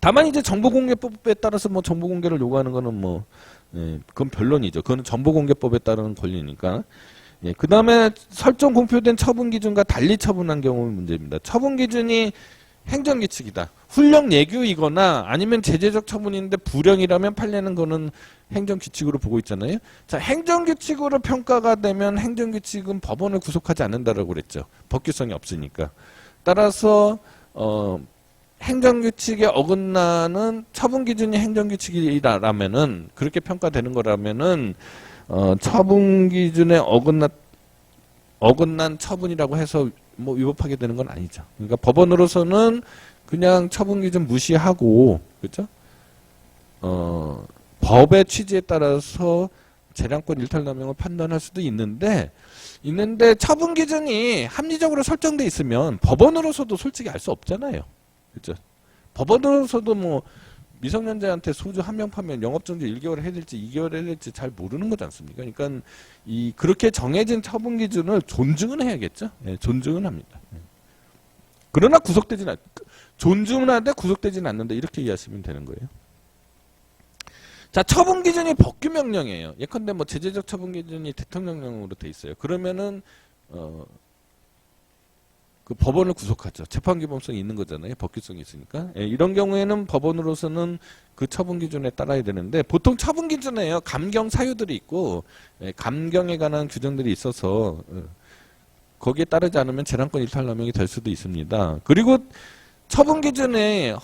다만 이제 정보공개법에 따라서 뭐 정보공개를 요구하는 거는 뭐 그건 변론이죠. 그거는 정보공개법에 따르는 권리니까. 그 다음에 설정 공표된 처분 기준과 달리 처분한 경우의 문제입니다. 처분 기준이 행정규칙이다. 훈령 예규이거나 아니면 제재적 처분인데 불령이라면 판례는 거는 행정규칙으로 보고 있잖아요. 자, 행정규칙으로 평가가 되면 행정규칙은 법원을 구속하지 않는다라고 그랬죠. 법규성이 없으니까. 따라서 행정규칙에 어긋나는 처분 기준이 행정규칙이라면은 그렇게 평가되는 거라면은 처분 기준에 어긋난 처분이라고 해서 뭐 위법하게 되는 건 아니죠. 그러니까 법원으로서는 그냥 처분 기준 무시하고 그렇죠? 법의 취지에 따라서 재량권 일탈남용을 판단할 수도 있는데 처분 기준이 합리적으로 설정돼 있으면 법원으로서도 솔직히 알 수 없잖아요. 그렇죠? 법원으로서도 뭐 미성년자한테 소주 한 병 파면 영업정지 1개월 해야 될지 2개월 해야 될지 잘 모르는 거지 않습니까? 그러니까 그렇게 정해진 처분 기준을 존중은 해야겠죠. 예, 존중은 합니다. 그러나 존중은 하는데 구속되지는 않는다. 이렇게 이해하시면 되는 거예요. 자, 처분 기준이 법규 명령이에요. 예컨대 뭐 제재적 처분 기준이 대통령령으로 돼 있어요. 그러면은 그 법원을 구속하죠. 재판기범성이 있는 거잖아요. 법규성이 있으니까. 예, 이런 경우에는 법원으로서는 그 처분 기준에 따라야 되는데 보통 처분 기준에요. 감경 사유들이 있고 예, 감경에 관한 규정들이 있어서 거기에 따르지 않으면 재량권 일탈남용이 될 수도 있습니다. 그리고 처분 기준에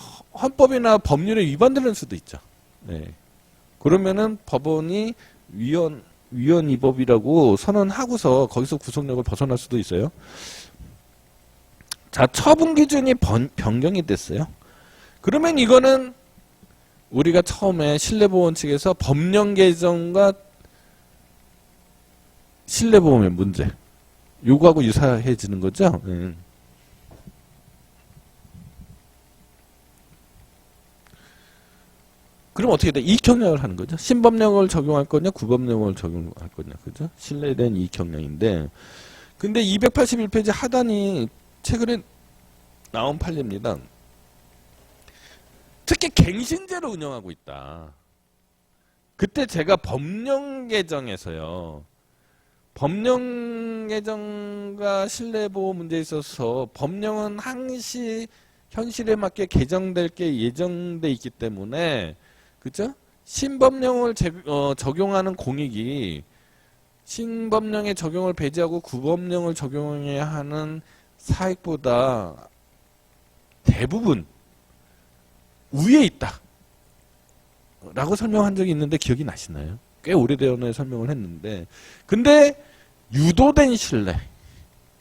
헌법이나 법률에 위반되는 수도 있죠. 예. 그러면은 법원이 위헌 위법이라고 선언하고서 거기서 구속력을 벗어날 수도 있어요. 자, 처분 기준이 변경이 됐어요. 그러면 이거는 우리가 처음에 신뢰보호 원칙에서 법령 개정과 신뢰보험의 문제 요거하고 유사해지는 거죠. 그럼 어떻게 돼? 이익형량을 하는 거죠. 신법령을 적용할 거냐, 구법령을 적용할 거냐, 그죠? 신뢰된 이익형량인데, 근데 281페이지 하단이 최근에 나온 판례입니다. 특히 갱신제로 운영하고 있다. 그때 제가 법령 개정에서요. 법령 개정과 신뢰보호 문제에 있어서 법령은 항시 현실에 맞게 개정될 게 예정돼 있기 때문에 그죠? 신법령을 적용하는 공익이 신법령의 적용을 배제하고 구법령을 적용해야 하는 사익보다 대부분 위에 있다 라고 설명한 적이 있는데 기억이 나시나요? 꽤 오래전에 설명을 했는데 근데 유도된 신뢰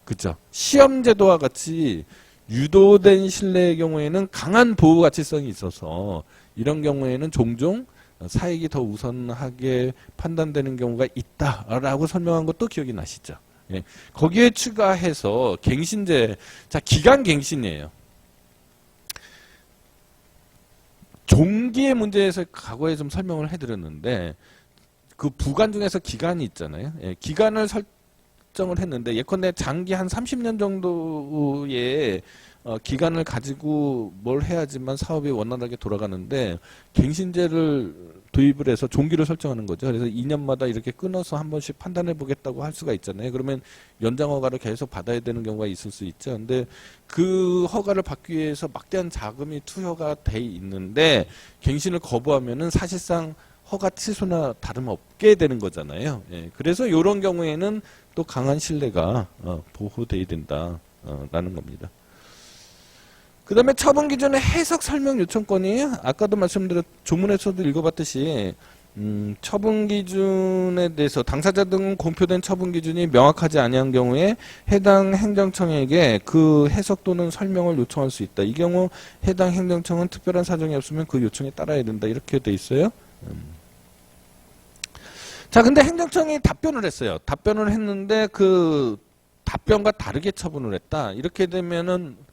그죠? 시험제도와 같이 유도된 신뢰의 경우에는 강한 보호 가치성이 있어서 이런 경우에는 종종 사익이 더 우선하게 판단되는 경우가 있다라고 설명한 것도 기억이 나시죠? 예. 거기에 추가해서 갱신제, 자 기간갱신이에요. 종기의 문제에서 과거에 좀 설명을 해드렸는데 그 부관 중에서 기간이 있잖아요. 예. 기간을 설정을 했는데 예컨대 장기 한 30년 정도의 기간을 가지고 뭘 해야지만 사업이 원활하게 돌아가는데 갱신제를 도입을 해서 종기를 설정하는 거죠. 그래서 2년마다 이렇게 끊어서 한 번씩 판단해 보겠다고 할 수가 있잖아요. 그러면 연장 허가를 계속 받아야 되는 경우가 있을 수 있죠. 근데 그 허가를 받기 위해서 막대한 자금이 투여가 돼 있는데 갱신을 거부하면은 사실상 허가 취소나 다름없게 되는 거잖아요. 예, 그래서 이런 경우에는 또 강한 신뢰가 보호돼야 된다라는 겁니다. 그 다음에 처분 기준의 해석 설명 요청권이 아까도 말씀드렸 조문에서도 읽어봤듯이 처분 기준에 대해서 당사자 등 공표된 처분 기준이 명확하지 아니한 경우에 해당 행정청에게 그 해석 또는 설명을 요청할 수 있다. 이 경우 해당 행정청은 특별한 사정이 없으면 그 요청에 따라야 된다. 이렇게 돼 있어요. 자, 근데 행정청이 답변을 했어요. 답변을 했는데 그 답변과 다르게 처분을 했다. 이렇게 되면은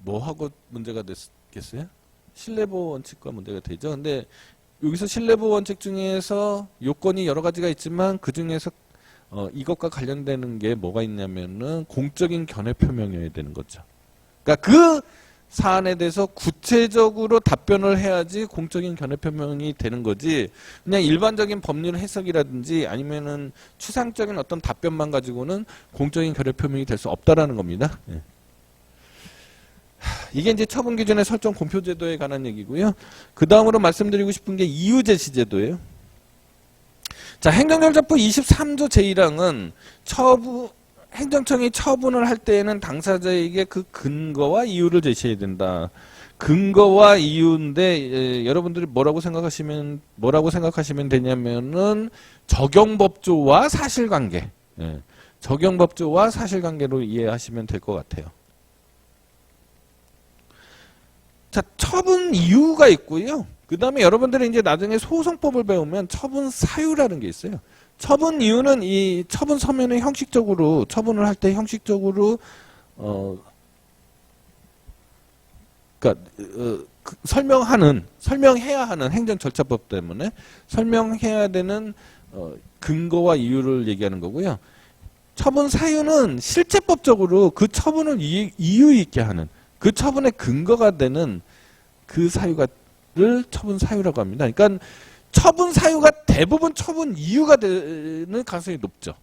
뭐하고 문제가 됐겠어요? 신뢰보호 원칙과 문제가 되죠. 근데 여기서 신뢰보호 원칙 중에서 요건이 여러 가지가 있지만 그 중에서 이것과 관련되는 게 뭐가 있냐면은 공적인 견해 표명이어야 되는 거죠. 그러니까 그 사안에 대해서 구체적으로 답변을 해야지 공적인 견해 표명이 되는 거지. 그냥 일반적인 법률 해석이라든지 아니면은 추상적인 어떤 답변만 가지고는 공적인 견해 표명이 될 수 없다라는 겁니다. 예. 이게 이제 처분 기준의 설정 공표 제도에 관한 얘기고요. 그 다음으로 말씀드리고 싶은 게 이유 제시 제도예요. 자, 행정절차법 23조 제1항은 행정청이 처분을 할 때에는 당사자에게 그 근거와 이유를 제시해야 된다. 근거와 이유인데 여러분들이 뭐라고 생각하시면 되냐면은 적용법조와 사실관계. 적용법조와 사실관계로 이해하시면 될 것 같아요. 자, 처분 이유가 있고요. 그 다음에 여러분들이 이제 나중에 소송법을 배우면 처분 사유라는 게 있어요. 처분 이유는 이 처분 서면에 형식적으로, 처분을 할 때 형식적으로, 설명해야 하는 행정절차법 때문에 설명해야 되는, 근거와 이유를 얘기하는 거고요. 처분 사유는 실제법적으로 그 처분을 이유 있게 하는, 그 처분의 근거가 되는 그 사유를 처분 사유라고 합니다. 그러니까 처분 사유가 대부분 처분 이유가 되는 가능성이 높죠.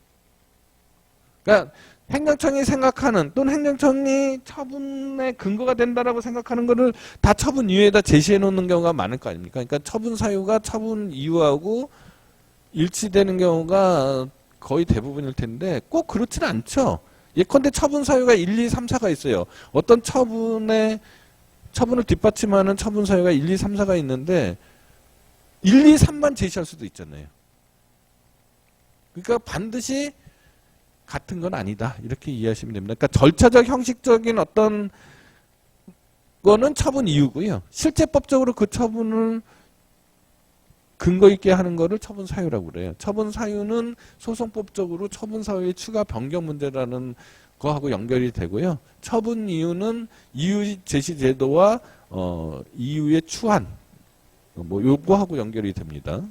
그러니까 행정청이 생각하는 또는 행정청이 처분의 근거가 된다라고 생각하는 거를 다 처분 이유에다 제시해 놓는 경우가 많을 거 아닙니까? 그러니까 처분 사유가 처분 이유하고 일치되는 경우가 거의 대부분일 텐데 꼭 그렇지는 않죠. 예컨대 처분 사유가 1, 2, 3, 4가 있어요. 어떤 처분을 뒷받침하는 처분 사유가 1, 2, 3, 4가 있는데 1, 2, 3만 제시할 수도 있잖아요. 그러니까 반드시 같은 건 아니다. 이렇게 이해하시면 됩니다. 그러니까 절차적 형식적인 어떤 거는 처분 이유고요. 실제법적으로 그 처분을 근거 있게 하는 거를 처분 사유라고 그래요. 처분 사유는 소송법적으로 처분 사유의 추가 변경 문제라는 거하고 연결이 되고요. 처분 이유는 이유 제시 제도와 이유의 추한 뭐 요거하고 연결이 됩니다.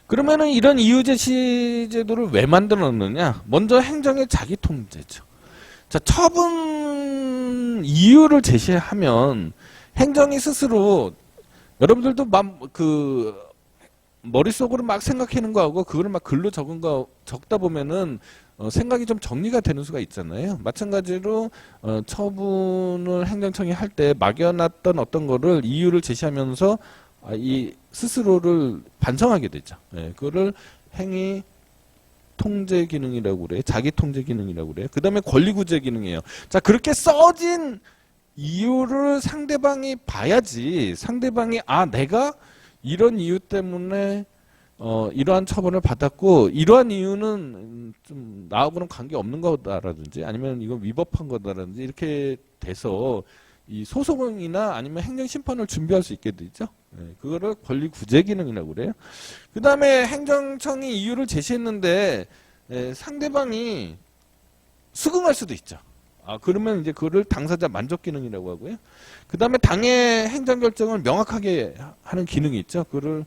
그러면은 이런 이유 제시 제도를 왜 만들었느냐? 먼저 행정의 자기 통제죠. 자, 처분 이유를 제시하면 행정이 스스로 여러분들도 머릿속으로 막 생각하는 거하고 그거를 막 글로 적다 보면은 생각이 좀 정리가 되는 수가 있잖아요. 마찬가지로 처분을 행정청이 할 때 막연했던 어떤 거를 이유를 제시하면서 이 스스로를 반성하게 되죠. 예, 그거를 행위 통제 기능이라고 그래요. 자기 통제 기능이라고 그래요. 그 다음에 권리 구제 기능이에요. 자, 그렇게 써진 이유를 상대방이 봐야지 상대방이 내가 이런 이유 때문에 이러한 처분을 받았고 이러한 이유는 좀 나하고는 관계없는 거다라든지 아니면 이건 위법한 거다라든지 이렇게 돼서 이 소송이나 아니면 행정심판을 준비할 수 있게 되죠. 네, 그거를 권리 구제 기능이라고 그래요. 그 다음에 행정청이 이유를 제시했는데 상대방이 수긍할 수도 있죠. 그러면 이제 그거를 당사자 만족 기능이라고 하고요. 그 다음에 당의 행정결정을 명확하게 하는 기능이 있죠. 그거를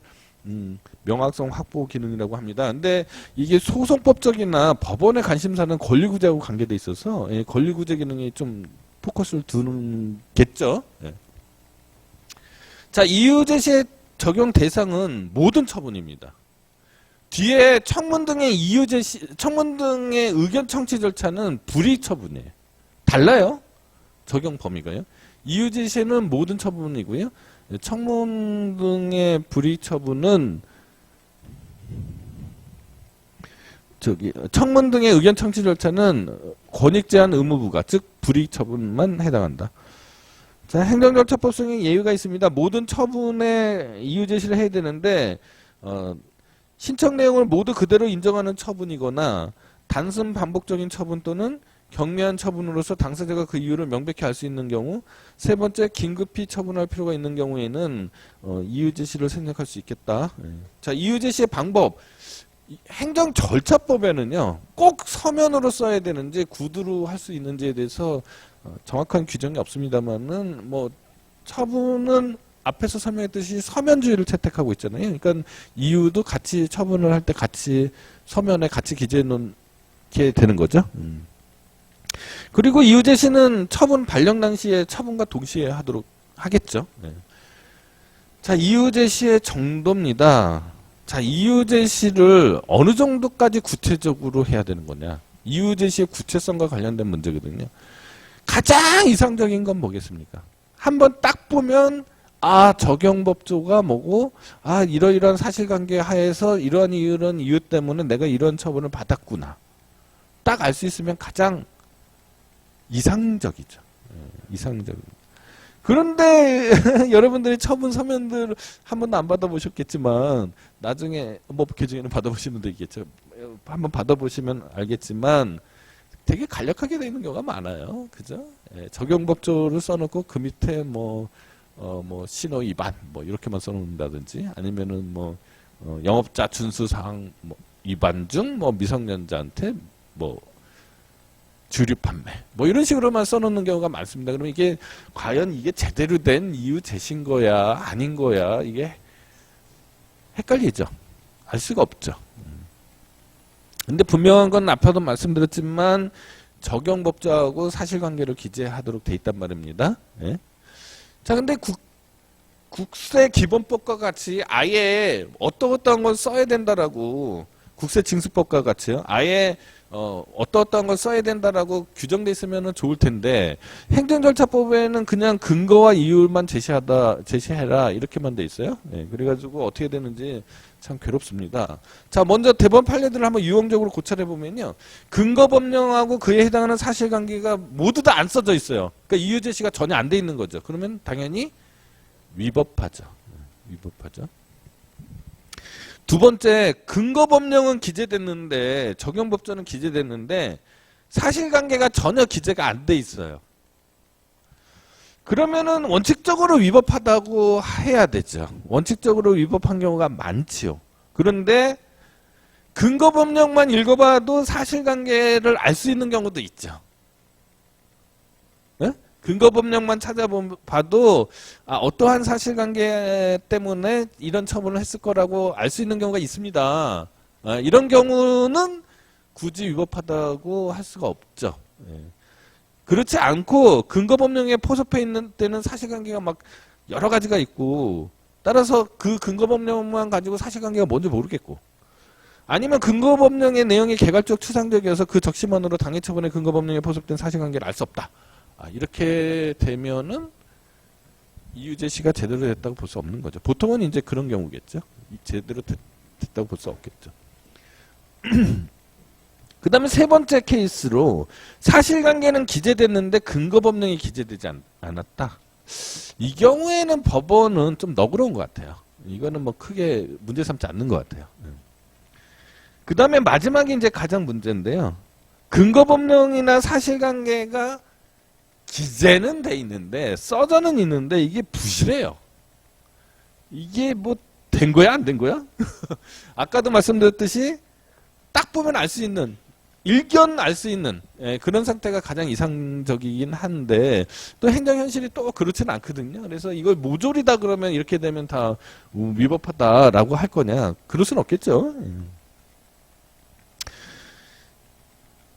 명확성 확보 기능이라고 합니다. 근데 이게 소송법적이나 법원의 관심사는 권리구제하고 관계돼 있어서 권리구제 기능이 좀 포커스를 두는겠죠. 예. 자, 이유 제시의 적용 대상은 모든 처분입니다. 뒤에 청문 등의 이유 제시, 청문 등의 의견 청취 절차는 불이익 처분이에요. 달라요. 적용 범위가요. 이유 제시는 모든 처분이고요. 청문 등의 불이익 처분은 청문 등의 의견 청취 절차는 권익 제한 의무 부과, 즉 불이익 처분만 해당한다. 자, 행정절차법 수행에 예외가 있습니다. 모든 처분에 이유 제시를 해야 되는데 신청 내용을 모두 그대로 인정하는 처분이거나 단순 반복적인 처분 또는 경미한 처분으로서 당사자가 그 이유를 명백히 알 수 있는 경우, 세 번째 긴급히 처분할 필요가 있는 경우에는 이유 제시를 생략할 수 있겠다. 자, 이유 제시의 방법. 행정절차법에는요, 꼭 서면으로 써야 되는지 구두로 할 수 있는지에 대해서 정확한 규정이 없습니다만은 뭐 처분은 앞에서 설명했듯이 서면주의를 채택하고 있잖아요. 그러니까 이유도 같이 처분을 할 때 같이 서면에 같이 기재해 놓게 되는 거죠. 그리고 이유 제시는 처분 발령 당시에 처분과 동시에 하도록 하겠죠. 자, 이유 제시의 정도입니다. 자, 이유 제시를 어느 정도까지 구체적으로 해야 되는 거냐. 이유 제시의 구체성과 관련된 문제거든요. 가장 이상적인 건 뭐겠습니까? 한번 딱 보면 적용법조가 뭐고 이러이러한 사실관계 하에서 이러한 이유 때문에 내가 이런 처분을 받았구나. 딱 알 수 있으면 가장 이상적이죠. 이상적입니다. 그런데 여러분들이 처분 서면들 한 번도 안 받아보셨겠지만 나중에 뭐 교정에는 받아보시는 분도 있겠죠. 한번 받아보시면 알겠지만 되게 간략하게 되어 있는 경우가 많아요. 그죠? 적용법조를 써놓고 그 밑에 뭐 신호 위반 뭐 이렇게만 써놓는다든지 아니면은 영업자 준수사항 위반 중 미성년자한테 주류 판매 이런 식으로만 써놓는 경우가 많습니다. 그러면 이게 과연 이게 제대로 된 이유 제시인 거야 아닌 거야 이게 헷갈리죠. 알 수가 없죠. 근데 분명한 건 앞에도 말씀드렸지만 적용법조하고 사실관계를 기재하도록 돼 있단 말입니다. 예? 자, 근데 국세 기본법과 같이 아예 어떠한 걸 써야 된다라고 국세징수법과 같이요. 아예 어떠한 걸 써야 된다라고 규정돼 있으면 좋을 텐데 행정절차법에는 그냥 근거와 이유만 제시해라 이렇게만 돼 있어요. 네, 그래가지고 어떻게 되는지 참 괴롭습니다. 자, 먼저 대법원 판례들을 한번 유형적으로 고찰해 보면요, 근거법령하고 그에 해당하는 사실관계가 모두 다 안 써져 있어요. 그러니까 이유 제시가 전혀 안 돼 있는 거죠. 그러면 당연히 위법하죠. 위법하죠. 두 번째, 근거법령은 기재됐는데 적용법전은 기재됐는데 사실관계가 전혀 기재가 안 돼 있어요. 그러면은 원칙적으로 위법하다고 해야 되죠. 원칙적으로 위법한 경우가 많지요. 그런데 근거법령만 읽어봐도 사실관계를 알 수 있는 경우도 있죠. 네? 근거법령만 찾아봐도 어떠한 사실관계 때문에 이런 처분을 했을 거라고 알 수 있는 경우가 있습니다. 이런 경우는 굳이 위법하다고 할 수가 없죠. 그렇지 않고 근거법령에 포섭해 있는 때는 사실관계가 막 여러 가지가 있고, 따라서 그 근거법령만 가지고 사실관계가 뭔지 모르겠고, 아니면 근거법령의 내용이 개괄적 추상적이어서 그 적시만으로 당해처분의 근거법령에 포섭된 사실관계를 알 수 없다. 이렇게 되면은 이유 제시가 제대로 됐다고 볼 수 없는 거죠. 보통은 이제 그런 경우겠죠. 제대로 됐다고 볼 수 없겠죠. 그 다음에 세 번째 케이스로 사실관계는 기재됐는데 근거법령이 기재되지 않았다. 이 경우에는 법원은 좀 너그러운 것 같아요. 이거는 뭐 크게 문제 삼지 않는 것 같아요. 그 다음에 마지막이 이제 가장 문제인데요. 근거법령이나 사실관계가 기재는 돼 있는데, 써져는 있는데 이게 부실해요. 이게 뭐 된 거야 안 된 거야? 아까도 말씀드렸듯이 딱 보면 알 수 있는, 일견 알 수 있는 그런 상태가 가장 이상적이긴 한데 또 행정현실이 또 그렇지는 않거든요. 그래서 이걸 모조리다 그러면 이렇게 되면 다 위법하다라고 할 거냐? 그럴 수는 없겠죠.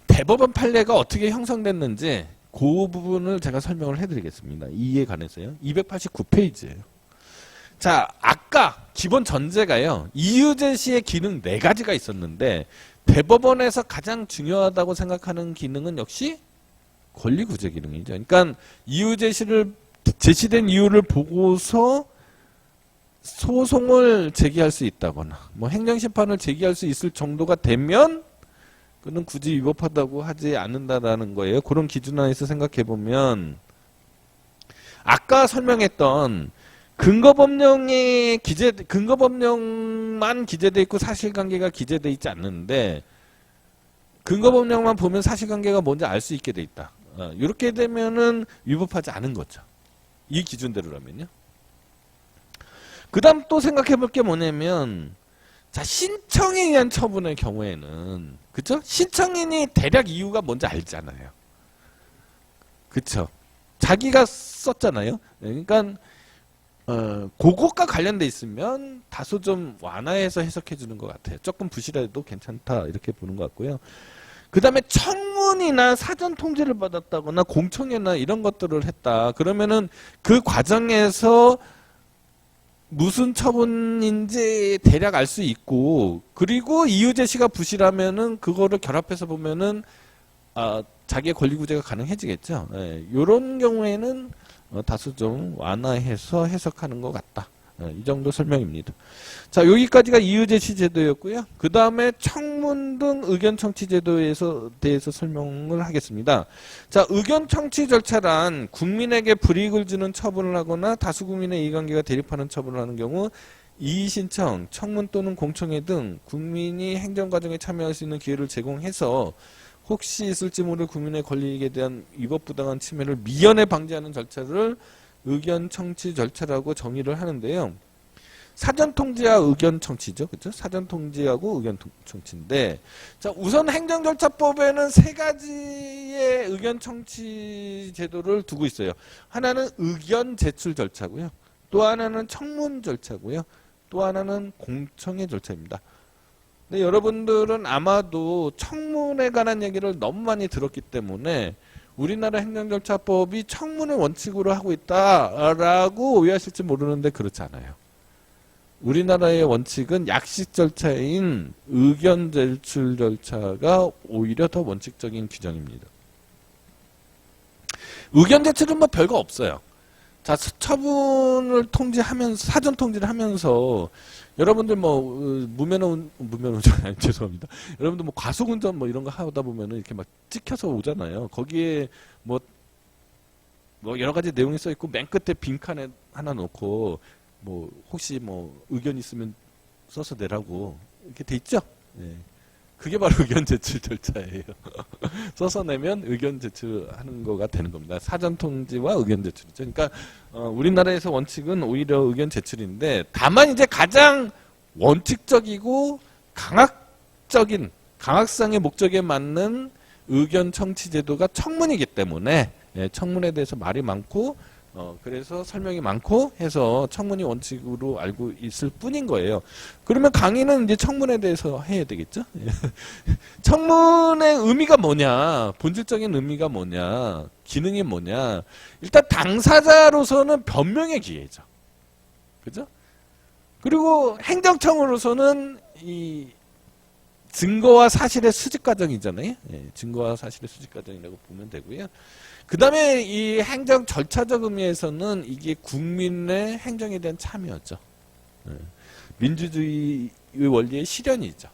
대법원 판례가 어떻게 형성됐는지 그 부분을 제가 설명을 해드리겠습니다. 이에 관해서요. 289페이지예요. 자, 아까 기본 전제가요, 이유 제시의 기능 4가지가 있었는데 대법원에서 가장 중요하다고 생각하는 기능은 역시 권리구제 기능이죠. 그러니까 이유 제시를, 제시된 이유를 보고서 소송을 제기할 수 있다거나 뭐 행정심판을 제기할 수 있을 정도가 되면 그는 굳이 위법하다고 하지 않는다라는 거예요. 그런 기준 안에서 생각해 보면 아까 설명했던 근거법령만 기재돼 있고 사실관계가 기재돼 있지 않는데 근거법령만 보면 사실관계가 뭔지 알 수 있게 돼 있다. 이렇게 되면은 위법하지 않은 거죠. 이 기준대로라면요. 그 다음 또 생각해 볼 게 뭐냐면, 자, 신청에 의한 처분의 경우에는, 그쵸? 신청인이 대략 이유가 뭔지 알잖아요. 그쵸? 자기가 썼잖아요. 그러니까 그것과 관련돼 있으면 다소 좀 완화해서 해석해 주는 것 같아요. 조금 부실해도 괜찮다 이렇게 보는 것 같고요. 그 다음에 청문이나 사전 통지를 받았다거나 공청회나 이런 것들을 했다. 그러면은 그 과정에서 무슨 처분인지 대략 알 수 있고, 그리고 이유 제시가 부실하면은 그거를 결합해서 보면은 자기의 권리 구제가 가능해지겠죠. 이런 경우에는 다소 좀 완화해서 해석하는 것 같다. 이 정도 설명입니다. 자, 여기까지가 이유제시 제도였고요. 그 다음에 청문 등 의견 청취 제도에 대해서 설명을 하겠습니다. 자, 의견 청취 절차란 국민에게 불이익을 주는 처분을 하거나 다수 국민의 이해관계가 대립하는 처분을 하는 경우 이의 신청, 청문 또는 공청회 등 국민이 행정과정에 참여할 수 있는 기회를 제공해서 혹시 있을지 모를 국민의 권리에 대한 위법 부당한 침해를 미연에 방지하는 절차를 의견 청취 절차라고 정의를 하는데요. 사전 통지와 의견 청취죠. 그렇죠? 사전 통지하고 의견 청취인데, 자, 우선 행정절차법에는 3가지의 의견 청취 제도를 두고 있어요. 하나는 의견 제출 절차고요. 또 하나는 청문 절차고요. 또 하나는 공청회 절차입니다. 근데 여러분들은 아마도 청문에 관한 얘기를 너무 많이 들었기 때문에 우리나라 행정절차법이 청문을 원칙으로 하고 있다라고 오해하실지 모르는데 그렇지 않아요. 우리나라의 원칙은 약식 절차인 의견 제출 절차가 오히려 더 원칙적인 규정입니다. 의견 제출은 뭐 별거 없어요. 자, 처분을 통지하면서, 사전 통지를 하면서, 여러분들 뭐, 무면허운전, 아니, 죄송합니다. 여러분들 뭐, 과속운전 뭐 이런 거 하다 보면은 이렇게 막 찍혀서 오잖아요. 거기에 뭐 여러 가지 내용이 써 있고, 맨 끝에 빈칸에 하나 놓고, 뭐, 혹시 뭐, 의견 있으면 써서 내라고, 이렇게 돼 있죠? 예. 그게 바로 의견 제출 절차예요. 써서 내면 의견 제출하는 거가 되는 겁니다. 사전 통지와 의견 제출이죠. 그러니까 우리나라에서 원칙은 오히려 의견 제출인데, 다만 이제 가장 원칙적이고 강학상의 목적에 맞는 의견 청취 제도가 청문이기 때문에, 예, 청문에 대해서 말이 많고 그래서 설명이 많고 해서 청문이 원칙으로 알고 있을 뿐인 거예요. 그러면 강의는 이제 청문에 대해서 해야 되겠죠? 청문의 의미가 뭐냐? 본질적인 의미가 뭐냐? 기능이 뭐냐? 일단 당사자로서는 변명의 기회죠. 그죠? 그리고 행정청으로서는 이 증거와 사실의 수집 과정이잖아요. 예, 증거와 사실의 수집 과정이라고 보면 되고요. 그 다음에 이 행정 절차적 의미에서는 이게 국민의 행정에 대한 참여죠. 예, 민주주의의 원리의 실현이죠.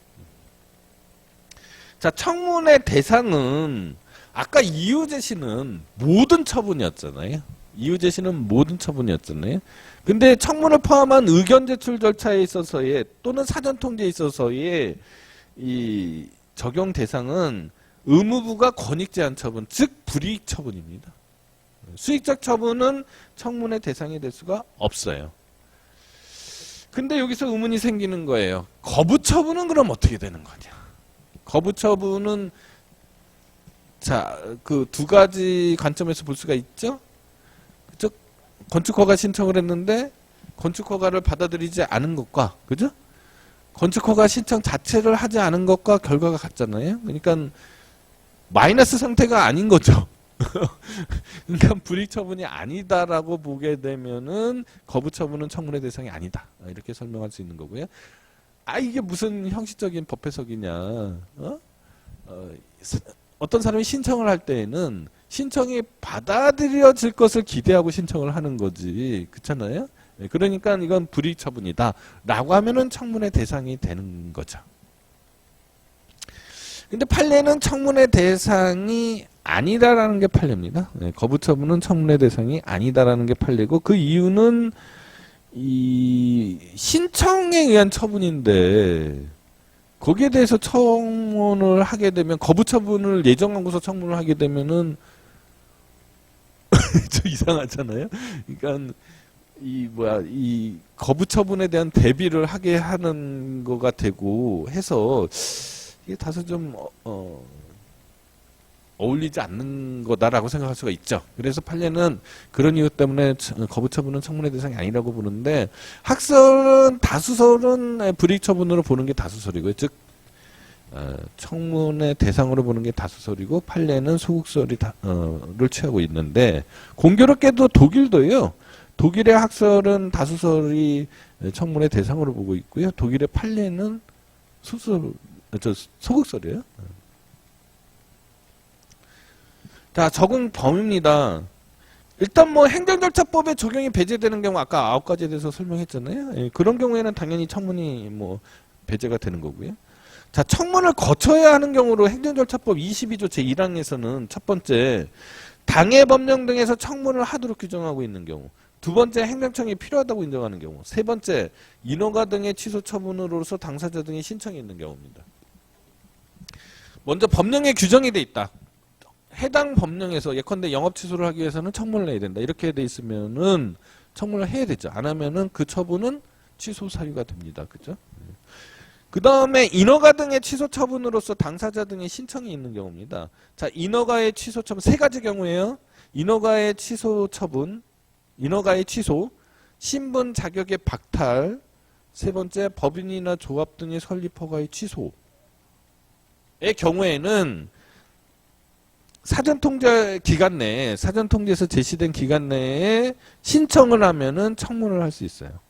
자, 청문의 대상은 아까 이유 제시는 모든 처분이었잖아요. 이유 제시는 모든 처분이었잖아요. 근데 청문을 포함한 의견 제출 절차에 있어서의 또는 사전 통지에 있어서의 이 적용 대상은 의무부가 권익 제한 처분, 즉 불이익 처분입니다. 수익적 처분은 청문의 대상이 될 수가 없어요. 근데 여기서 의문이 생기는 거예요. 거부 처분은 그럼 어떻게 되는 거냐? 거부 처분은 자, 그 두 가지 관점에서 볼 수가 있죠. 그죠? 건축허가 신청을 했는데 건축허가를 받아들이지 않은 것과, 그죠? 건축허가 신청 자체를 하지 않은 것과 결과가 같잖아요. 그러니까 마이너스 상태가 아닌 거죠. 그러니까 불이익 처분이 아니다라고 보게 되면은 거부 처분은 청문의 대상이 아니다. 이렇게 설명할 수 있는 거고요. 아, 이게 무슨 형식적인 법 해석이냐? 어떤 사람이 신청을 할 때에는 신청이 받아들여질 것을 기대하고 신청을 하는 거지. 그렇잖아요? 그러니까 이건 불이익 처분이다 라고 하면은 청문의 대상이 되는 거죠. 근데 판례는 청문의 대상이 아니다라는 게 판례입니다. 거부 처분은 청문의 대상이 아니다라는 게 판례고, 그 이유는 이 신청에 의한 처분인데 거기에 대해서 청문을 하게 되면, 거부 처분을 예정하고서 청문을 하게 되면은 좀 이상하잖아요. 그러니까 이 거부 처분에 대한 대비를 하게 하는 거가 되고 해서 이게 다소 좀 어울리지 않는 거다라고 생각할 수가 있죠. 그래서 판례는 그런 이유 때문에 거부 처분은 청문의 대상이 아니라고 보는데, 학설은 다수설은 불이익 처분으로 보는 게 다수설이고요. 즉 청문의 대상으로 보는 게 다수설이고 판례는 소극설을 취하고 있는데, 공교롭게도 독일도요. 독일의 학설은 다수설이 청문의 대상으로 보고 있고요. 독일의 판례는 소극설이에요. 자, 적용 범위입니다. 일단 뭐 행정절차법에 적용이 배제되는 경우, 아까 9가지에 대해서 설명했잖아요. 예, 그런 경우에는 당연히 청문이 뭐 배제가 되는 거고요. 자, 청문을 거쳐야 하는 경우로 행정절차법 22조 제1항에서는 첫 번째, 당해 법령 등에서 청문을 하도록 규정하고 있는 경우, 두 번째, 행정청이 필요하다고 인정하는 경우, 세 번째, 인허가 등의 취소 처분으로서 당사자 등의 신청이 있는 경우입니다. 먼저 법령에 규정이 돼 있다. 해당 법령에서 예컨대 영업 취소를 하기 위해서는 청문을 해야 된다. 이렇게 돼 있으면은 청문을 해야 되죠. 안 하면은 그 처분은 취소 사유가 됩니다. 그죠? 그 다음에 인허가 등의 취소 처분으로서 당사자 등의 신청이 있는 경우입니다. 자, 인허가의 취소 처분 세 가지 경우예요. 인허가의 취소 처분, 인허가의 취소, 신분 자격의 박탈, 세 번째 법인이나 조합 등의 설립 허가의 취소의 경우에는 사전 통제 기간 내에, 사전 통제에서 제시된 기간 내에 신청을 하면은 청문을 할 수 있어요.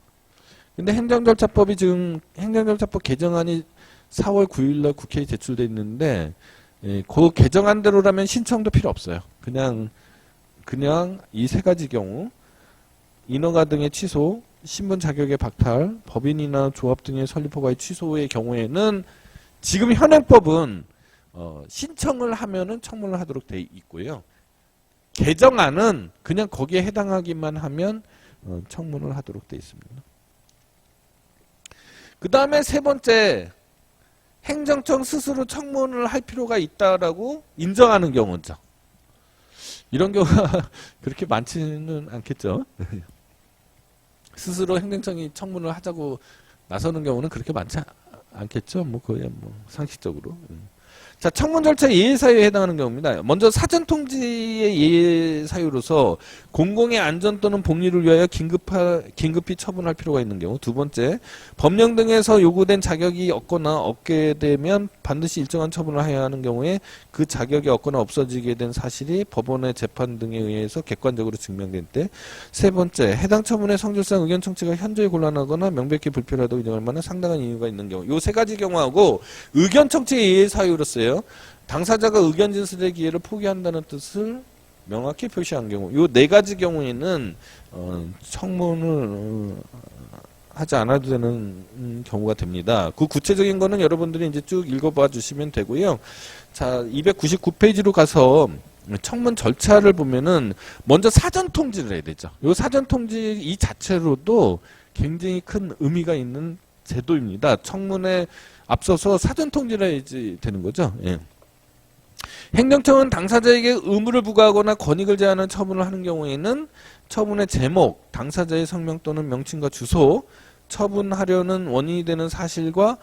근데 행정절차법이 지금 행정절차법 개정안이 4월 9일날 국회에 제출돼 있는데 그 개정안대로라면 신청도 필요 없어요. 그냥 이 세 가지 경우 인허가 등의 취소, 신분 자격의 박탈, 법인이나 조합 등의 설립 허가의 취소의 경우에는 지금 현행법은 신청을 하면은 청문을 하도록 돼 있고요. 개정안은 그냥 거기에 해당하기만 하면 청문을 하도록 돼 있습니다. 그 다음에 세 번째, 행정청 스스로 청문을 할 필요가 있다라고 인정하는 경우죠. 이런 경우가 그렇게 많지는 않겠죠. 스스로 행정청이 청문을 하자고 나서는 경우는 그렇게 많지 않겠죠. 뭐 거의 뭐 상식적으로. 자, 청문 절차 예외 사유에 해당하는 경우입니다. 먼저 사전 통지의 예외 사유로서 공공의 안전 또는 복리를 위하여 긴급히 처분할 필요가 있는 경우. 두 번째, 법령 등에서 요구된 자격이 없거나 없게 되면 반드시 일정한 처분을 해야 하는 경우에 그 자격이 없거나 없어지게 된 사실이 법원의 재판 등에 의해서 객관적으로 증명된 때. 세 번째, 해당 처분의 성질상 의견 청취가 현저히 곤란하거나 명백히 불필요하다고 인정할 만한 상당한 이유가 있는 경우. 요 세 가지 경우하고 의견 청취의 예외 사유로서요. 당사자가 의견 진술의 기회를 포기한다는 뜻을 명확히 표시한 경우, 요 네 가지 경우에는 청문을 하지 않아도 되는 경우가 됩니다. 그 구체적인 거는 여러분들이 이제 쭉 읽어봐 주시면 되고요. 자, 299페이지로 가서 청문 절차를 보면은 먼저 사전 통지를 해야 되죠. 요 사전 통지 이 자체로도 굉장히 큰 의미가 있는 제도입니다. 청문에 앞서서 사전 통지를 해야지 되는 거죠. 예. 행정청은 당사자에게 의무를 부과하거나 권익을 제한하는 처분을 하는 경우에는 처분의 제목, 당사자의 성명 또는 명칭과 주소, 처분하려는 원인이 되는 사실과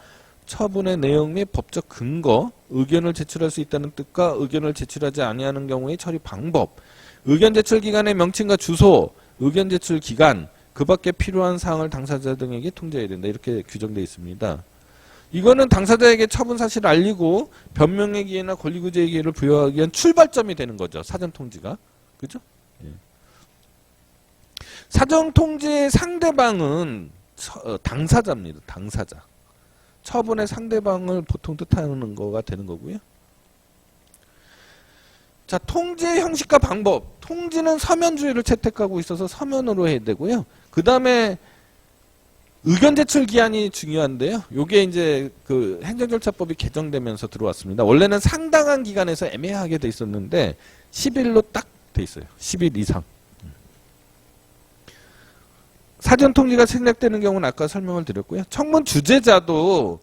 처분의 내용 및 법적 근거, 의견을 제출할 수 있다는 뜻과 의견을 제출하지 아니하는 경우의 처리 방법, 의견 제출 기간의 명칭과 주소, 의견 제출 기간, 그 밖에 필요한 사항을 당사자 등에게 통지해야 된다. 이렇게 규정되어 있습니다. 이거는 당사자에게 처분 사실을 알리고 변명의 기회나 권리구제의 기회를 부여하기 위한 출발점이 되는 거죠. 사전 통지가. 그죠? 예. 사전 통지의 상대방은 당사자입니다. 당사자. 처분의 상대방을 보통 뜻하는 거가 되는 거고요. 자, 통지의 형식과 방법. 통지는 서면주의를 채택하고 있어서 서면으로 해야 되고요. 그 다음에 의견 제출 기한이 중요한데요. 요게 이제 그 행정절차법이 개정되면서 들어왔습니다. 원래는 상당한 기간에서 애매하게 돼 있었는데 10일로 딱 돼 있어요. 10일 이상. 사전 통지가 생략되는 경우는 아까 설명을 드렸고요. 청문 주재자도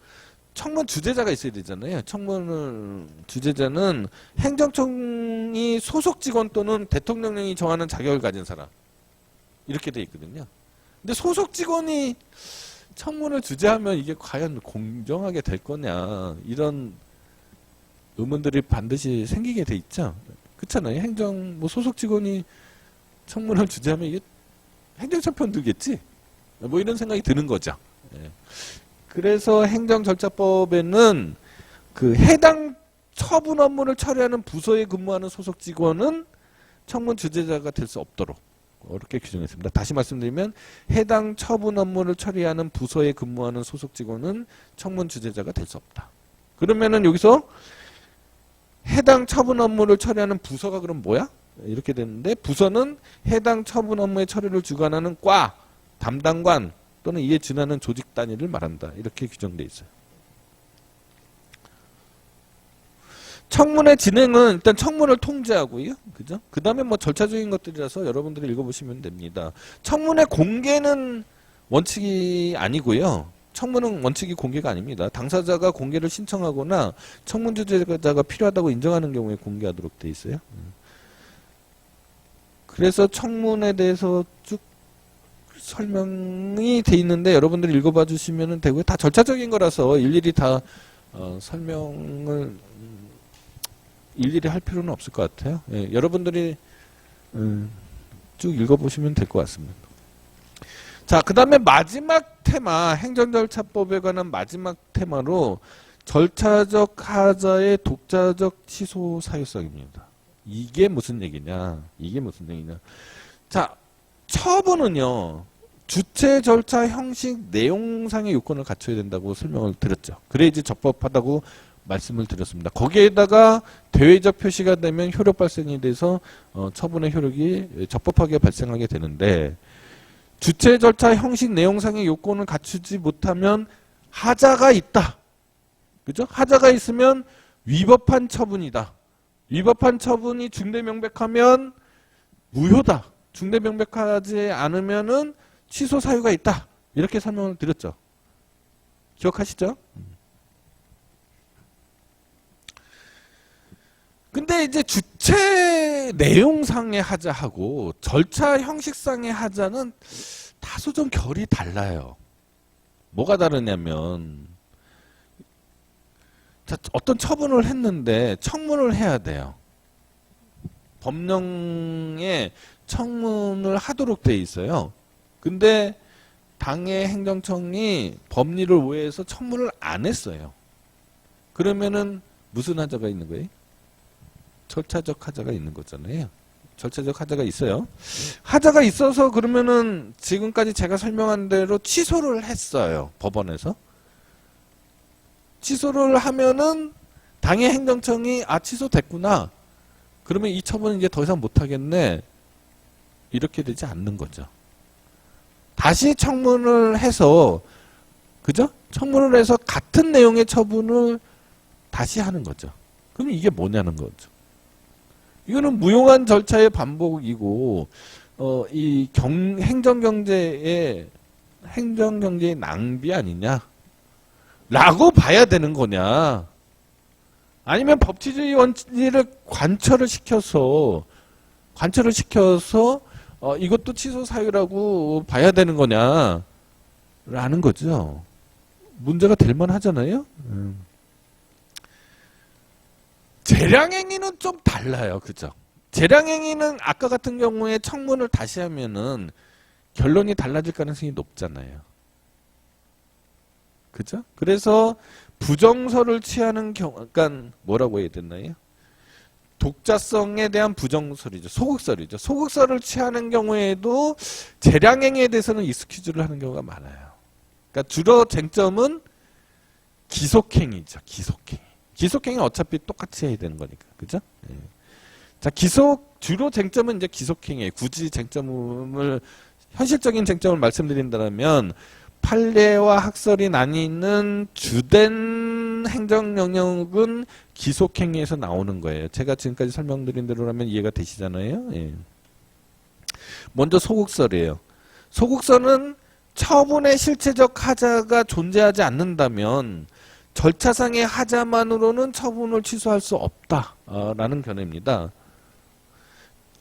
청문 주재자가 있어야 되잖아요. 청문을 주재자는 행정청이 소속 직원 또는 대통령령이 정하는 자격을 가진 사람. 이렇게 돼 있거든요. 근데 소속 직원이 청문을 주재하면 이게 과연 공정하게 될 거냐 이런 의문들이 반드시 생기게 돼 있죠. 그렇잖아요. 행정 뭐 소속 직원이 청문을 주재하면 이게 행정처 편 들겠지. 뭐 이런 생각이 드는 거죠. 예. 그래서 행정절차법에는 그 해당 처분 업무를 처리하는 부서에 근무하는 소속 직원은 청문 주재자가 될 수 없도록 이렇게 규정했습니다. 다시 말씀드리면 해당 처분 업무를 처리하는 부서에 근무하는 소속 직원은 청문 주재자가 될 수 없다. 그러면은 여기서 해당 처분 업무를 처리하는 부서가 그럼 뭐야? 이렇게 되는데 부서는 해당 처분 업무의 처리를 주관하는 과, 담당관 또는 이에 준하는 조직 단위를 말한다. 이렇게 규정되어 있어요. 청문의 진행은 일단 청문을 통제하고요. 그죠? 그 다음에 뭐 절차적인 것들이라서 여러분들이 읽어보시면 됩니다. 청문의 공개는 원칙이 아니고요. 청문은 원칙이 공개가 아닙니다. 당사자가 공개를 신청하거나 청문 주재자가 필요하다고 인정하는 경우에 공개하도록 되어 있어요. 그래서 청문에 대해서 쭉 설명이 돼 있는데 여러분들이 읽어봐 주시면 되고요. 다 절차적인 거라서 일일이 다 설명을 일일이 할 필요는 없을 것 같아요. 예, 여러분들이 쭉 읽어보시면 될 것 같습니다. 자, 그 다음에 마지막 테마, 행정절차법에 관한 마지막 테마로 절차적 하자의 독자적 취소 사유성입니다. 이게 무슨 얘기냐? 이게 무슨 얘기냐? 자, 처분은요. 주체 절차 형식 내용상의 요건을 갖춰야 된다고 설명을 드렸죠. 그래야지 적법하다고 말씀을 드렸습니다. 거기에다가 대외적 표시가 되면 효력 발생이 돼서 처분의 효력이 적법하게 발생하게 되는데, 주체 절차 형식 내용상의 요건을 갖추지 못하면 하자가 있다. 그죠? 하자가 있으면 위법한 처분이다. 위법한 처분이 중대명백하면 무효다. 중대명백하지 않으면은 취소 사유가 있다. 이렇게 설명을 드렸죠. 기억하시죠? 근데 이제 주체 내용상의 하자하고 절차 형식상의 하자는 다소 좀 결이 달라요. 뭐가 다르냐면, 자, 어떤 처분을 했는데 청문을 해야 돼요. 법령에 청문을 하도록 돼 있어요. 근데 당의 행정청이 법리를 오해해서 청문을 안 했어요. 그러면은 무슨 하자가 있는 거예요? 절차적 하자가 있는 거잖아요. 절차적 하자가 있어요. 하자가 있어서 그러면은 지금까지 제가 설명한 대로 취소를 했어요. 법원에서. 취소를 하면은 당의 행정청이 취소됐구나. 그러면 이 처분은 이제 더 이상 못하겠네. 이렇게 되지 않는 거죠. 다시 청문을 해서, 그죠? 청문을 해서 같은 내용의 처분을 다시 하는 거죠. 그럼 이게 뭐냐는 거죠. 이거는 무용한 절차의 반복이고, 이 행정경제의 낭비 아니냐? 라고 봐야 되는 거냐? 아니면 법치주의 원리를 관철을 시켜서 이것도 취소 사유라고 봐야 되는 거냐? 라는 거죠. 문제가 될 만하잖아요. 재량행위는 좀 달라요. 그죠? 재량행위는 아까 같은 경우에 청문을 다시 하면은 결론이 달라질 가능성이 높잖아요. 그죠? 그래서 부정서를 취하는 경우, 그러니까 뭐라고 해야 되나요? 독자성에 대한 부정설이죠. 소극설이죠. 소극설을 취하는 경우에도 재량행위에 대해서는 익스큐즈를 하는 경우가 많아요. 그러니까 주로 쟁점은 기속행위죠. 기속행위. 기속행위 어차피 똑같이 해야 되는 거니까. 그죠? 예. 자, 주로 쟁점은 이제 기속행위예요. 굳이 현실적인 쟁점을 말씀드린다면, 판례와 학설이 나뉘는 주된 행정 영역은 기속행위에서 나오는 거예요. 제가 지금까지 설명드린 대로라면 이해가 되시잖아요. 예. 먼저 소극설이에요. 소극설은 처분의 실체적 하자가 존재하지 않는다면 절차상의 하자만으로는 처분을 취소할 수 없다라는 견해입니다.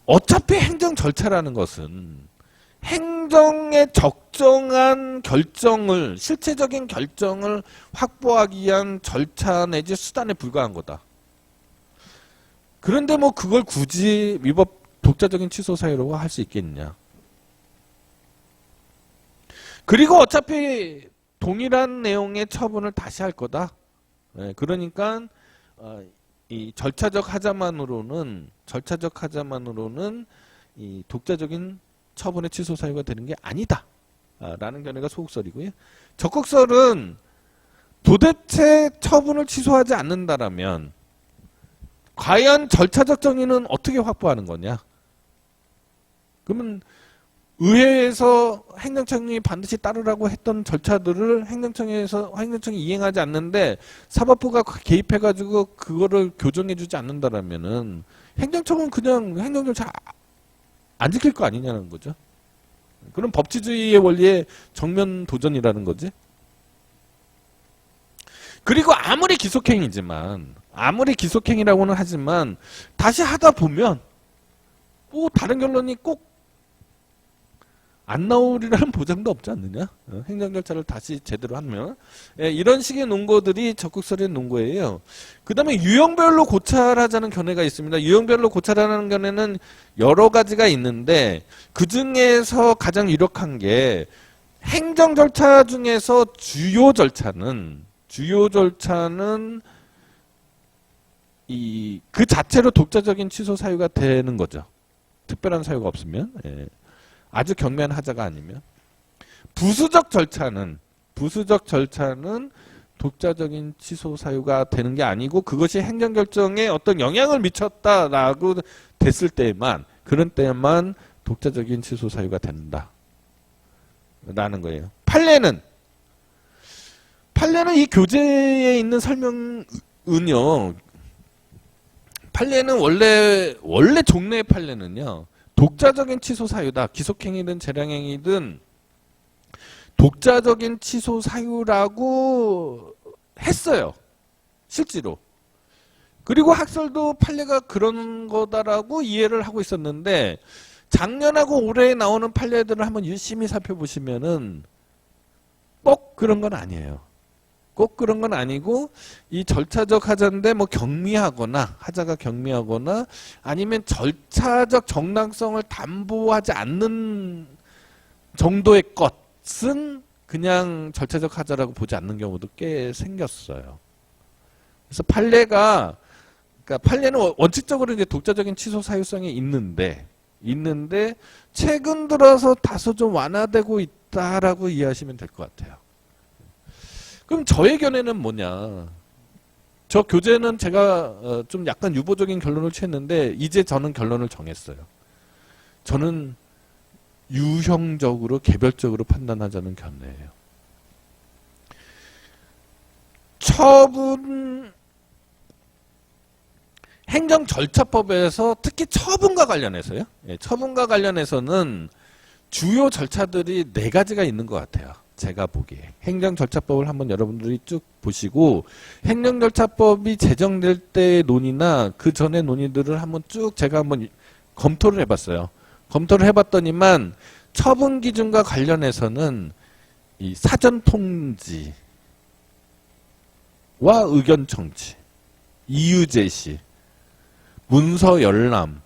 어차피 행정 절차라는 것은 행정의 적정한 결정을, 실체적인 결정을 확보하기 위한 절차 내지 수단에 불과한 거다. 그런데 뭐 그걸 굳이 독자적인 취소 사유라고 할 수 있겠냐. 그리고 어차피 동일한 내용의 처분을 다시 할 거다. 그러니까 이 절차적 하자만으로는 이 독자적인 처분의 취소 사유가 되는 게 아니다. 라는 견해가 소극설이고요. 적극설은 도대체 처분을 취소하지 않는다라면 과연 절차적 정의는 어떻게 확보하는 거냐? 그러면 의회에서 행정청이 반드시 따르라고 했던 절차들을 행정청이 이행하지 않는데 사법부가 개입해가지고 그거를 교정해주지 않는다라면은 행정청은 그냥 행정절차 안 지킬 거 아니냐는 거죠. 그럼 법치주의의 원리에 정면 도전이라는 거지. 그리고 아무리 기속행위라고는 하지만 다시 하다 보면 뭐 다른 결론이 꼭 안 나오리라는 보장도 없지 않느냐? 행정절차를 다시 제대로 하면. 이런 식의 논거들이 적극설의 논거예요. 그 다음에 유형별로 고찰하자는 견해가 있습니다. 유형별로 고찰하는 견해는 여러 가지가 있는데 그 중에서 가장 유력한 게 행정절차 중에서 주요 절차는 그 자체로 독자적인 취소 사유가 되는 거죠. 특별한 사유가 없으면. 아주 경미한 하자가 아니면. 부수적 절차는 독자적인 취소 사유가 되는 게 아니고 그것이 행정결정에 어떤 영향을 미쳤다라고 됐을 때만 그런 때만 독자적인 취소 사유가 된다. 라는 거예요. 판례는 이 교재에 있는 설명은요. 판례는 원래 종래의 판례는요. 독자적인 취소 사유다. 기속행위든 재량행위든 독자적인 취소 사유라고 했어요. 실제로. 그리고 학설도 판례가 그런 거다라고 이해를 하고 있었는데 작년하고 올해 나오는 판례들을 한번 유심히 살펴보시면은 꼭 그런 건 아니에요. 꼭 그런 건 아니고 이 절차적 하자인데 뭐 하자가 경미하거나 아니면 절차적 정당성을 담보하지 않는 정도의 것은 그냥 절차적 하자라고 보지 않는 경우도 꽤 생겼어요. 그래서 그러니까 판례는 원칙적으로 이제 독자적인 취소 사유성이 있는데 최근 들어서 다소 좀 완화되고 있다라고 이해하시면 될 것 같아요. 그럼 저의 견해는 뭐냐? 저 교재는 제가 좀 약간 유보적인 결론을 취했는데 이제 저는 결론을 정했어요. 저는 유형적으로 개별적으로 판단하자는 견해예요. 행정절차법에서 특히 처분과 관련해서요. 처분과 관련해서는 주요 절차들이 4가지가 있는 것 같아요. 제가 보기에. 행정절차법을 한번 여러분들이 쭉 보시고 행정절차법이 제정될 때의 논의나 그 전의 논의들을 한번 쭉 제가 한번 검토를 해봤어요. 검토를 해봤더니만 처분 기준과 관련해서는 이 사전 통지와 의견 청취, 이유 제시, 문서 열람,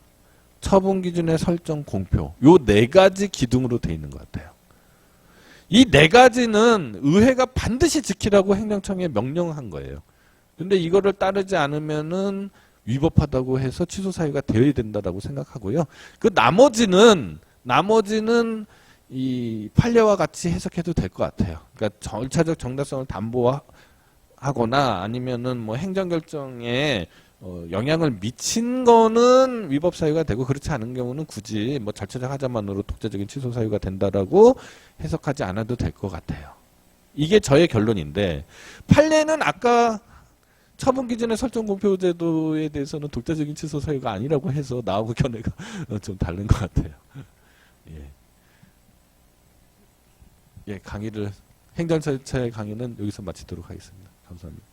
처분 기준의 설정 공표 요 4가지 기둥으로 되어 있는 것 같아요. 이 4가지는 의회가 반드시 지키라고 행정청에 명령한 거예요. 근데 이거를 따르지 않으면은 위법하다고 해서 취소 사유가 되어야 된다라고 생각하고요. 그 나머지는 이 판례와 같이 해석해도 될 것 같아요. 그러니까 절차적 정당성을 담보하거나 아니면은 뭐 행정결정에 영향을 미친 거는 위법 사유가 되고 그렇지 않은 경우는 굳이 뭐 절차적 하자만으로 독자적인 취소 사유가 된다라고 해석하지 않아도 될 것 같아요. 이게 저의 결론인데 판례는 아까 처분 기준의 설정 공표 제도에 대해서는 독자적인 취소 사유가 아니라고 해서 나하고 견해가 좀 다른 것 같아요. 강의를 행정절차의 강의는 여기서 마치도록 하겠습니다. 감사합니다.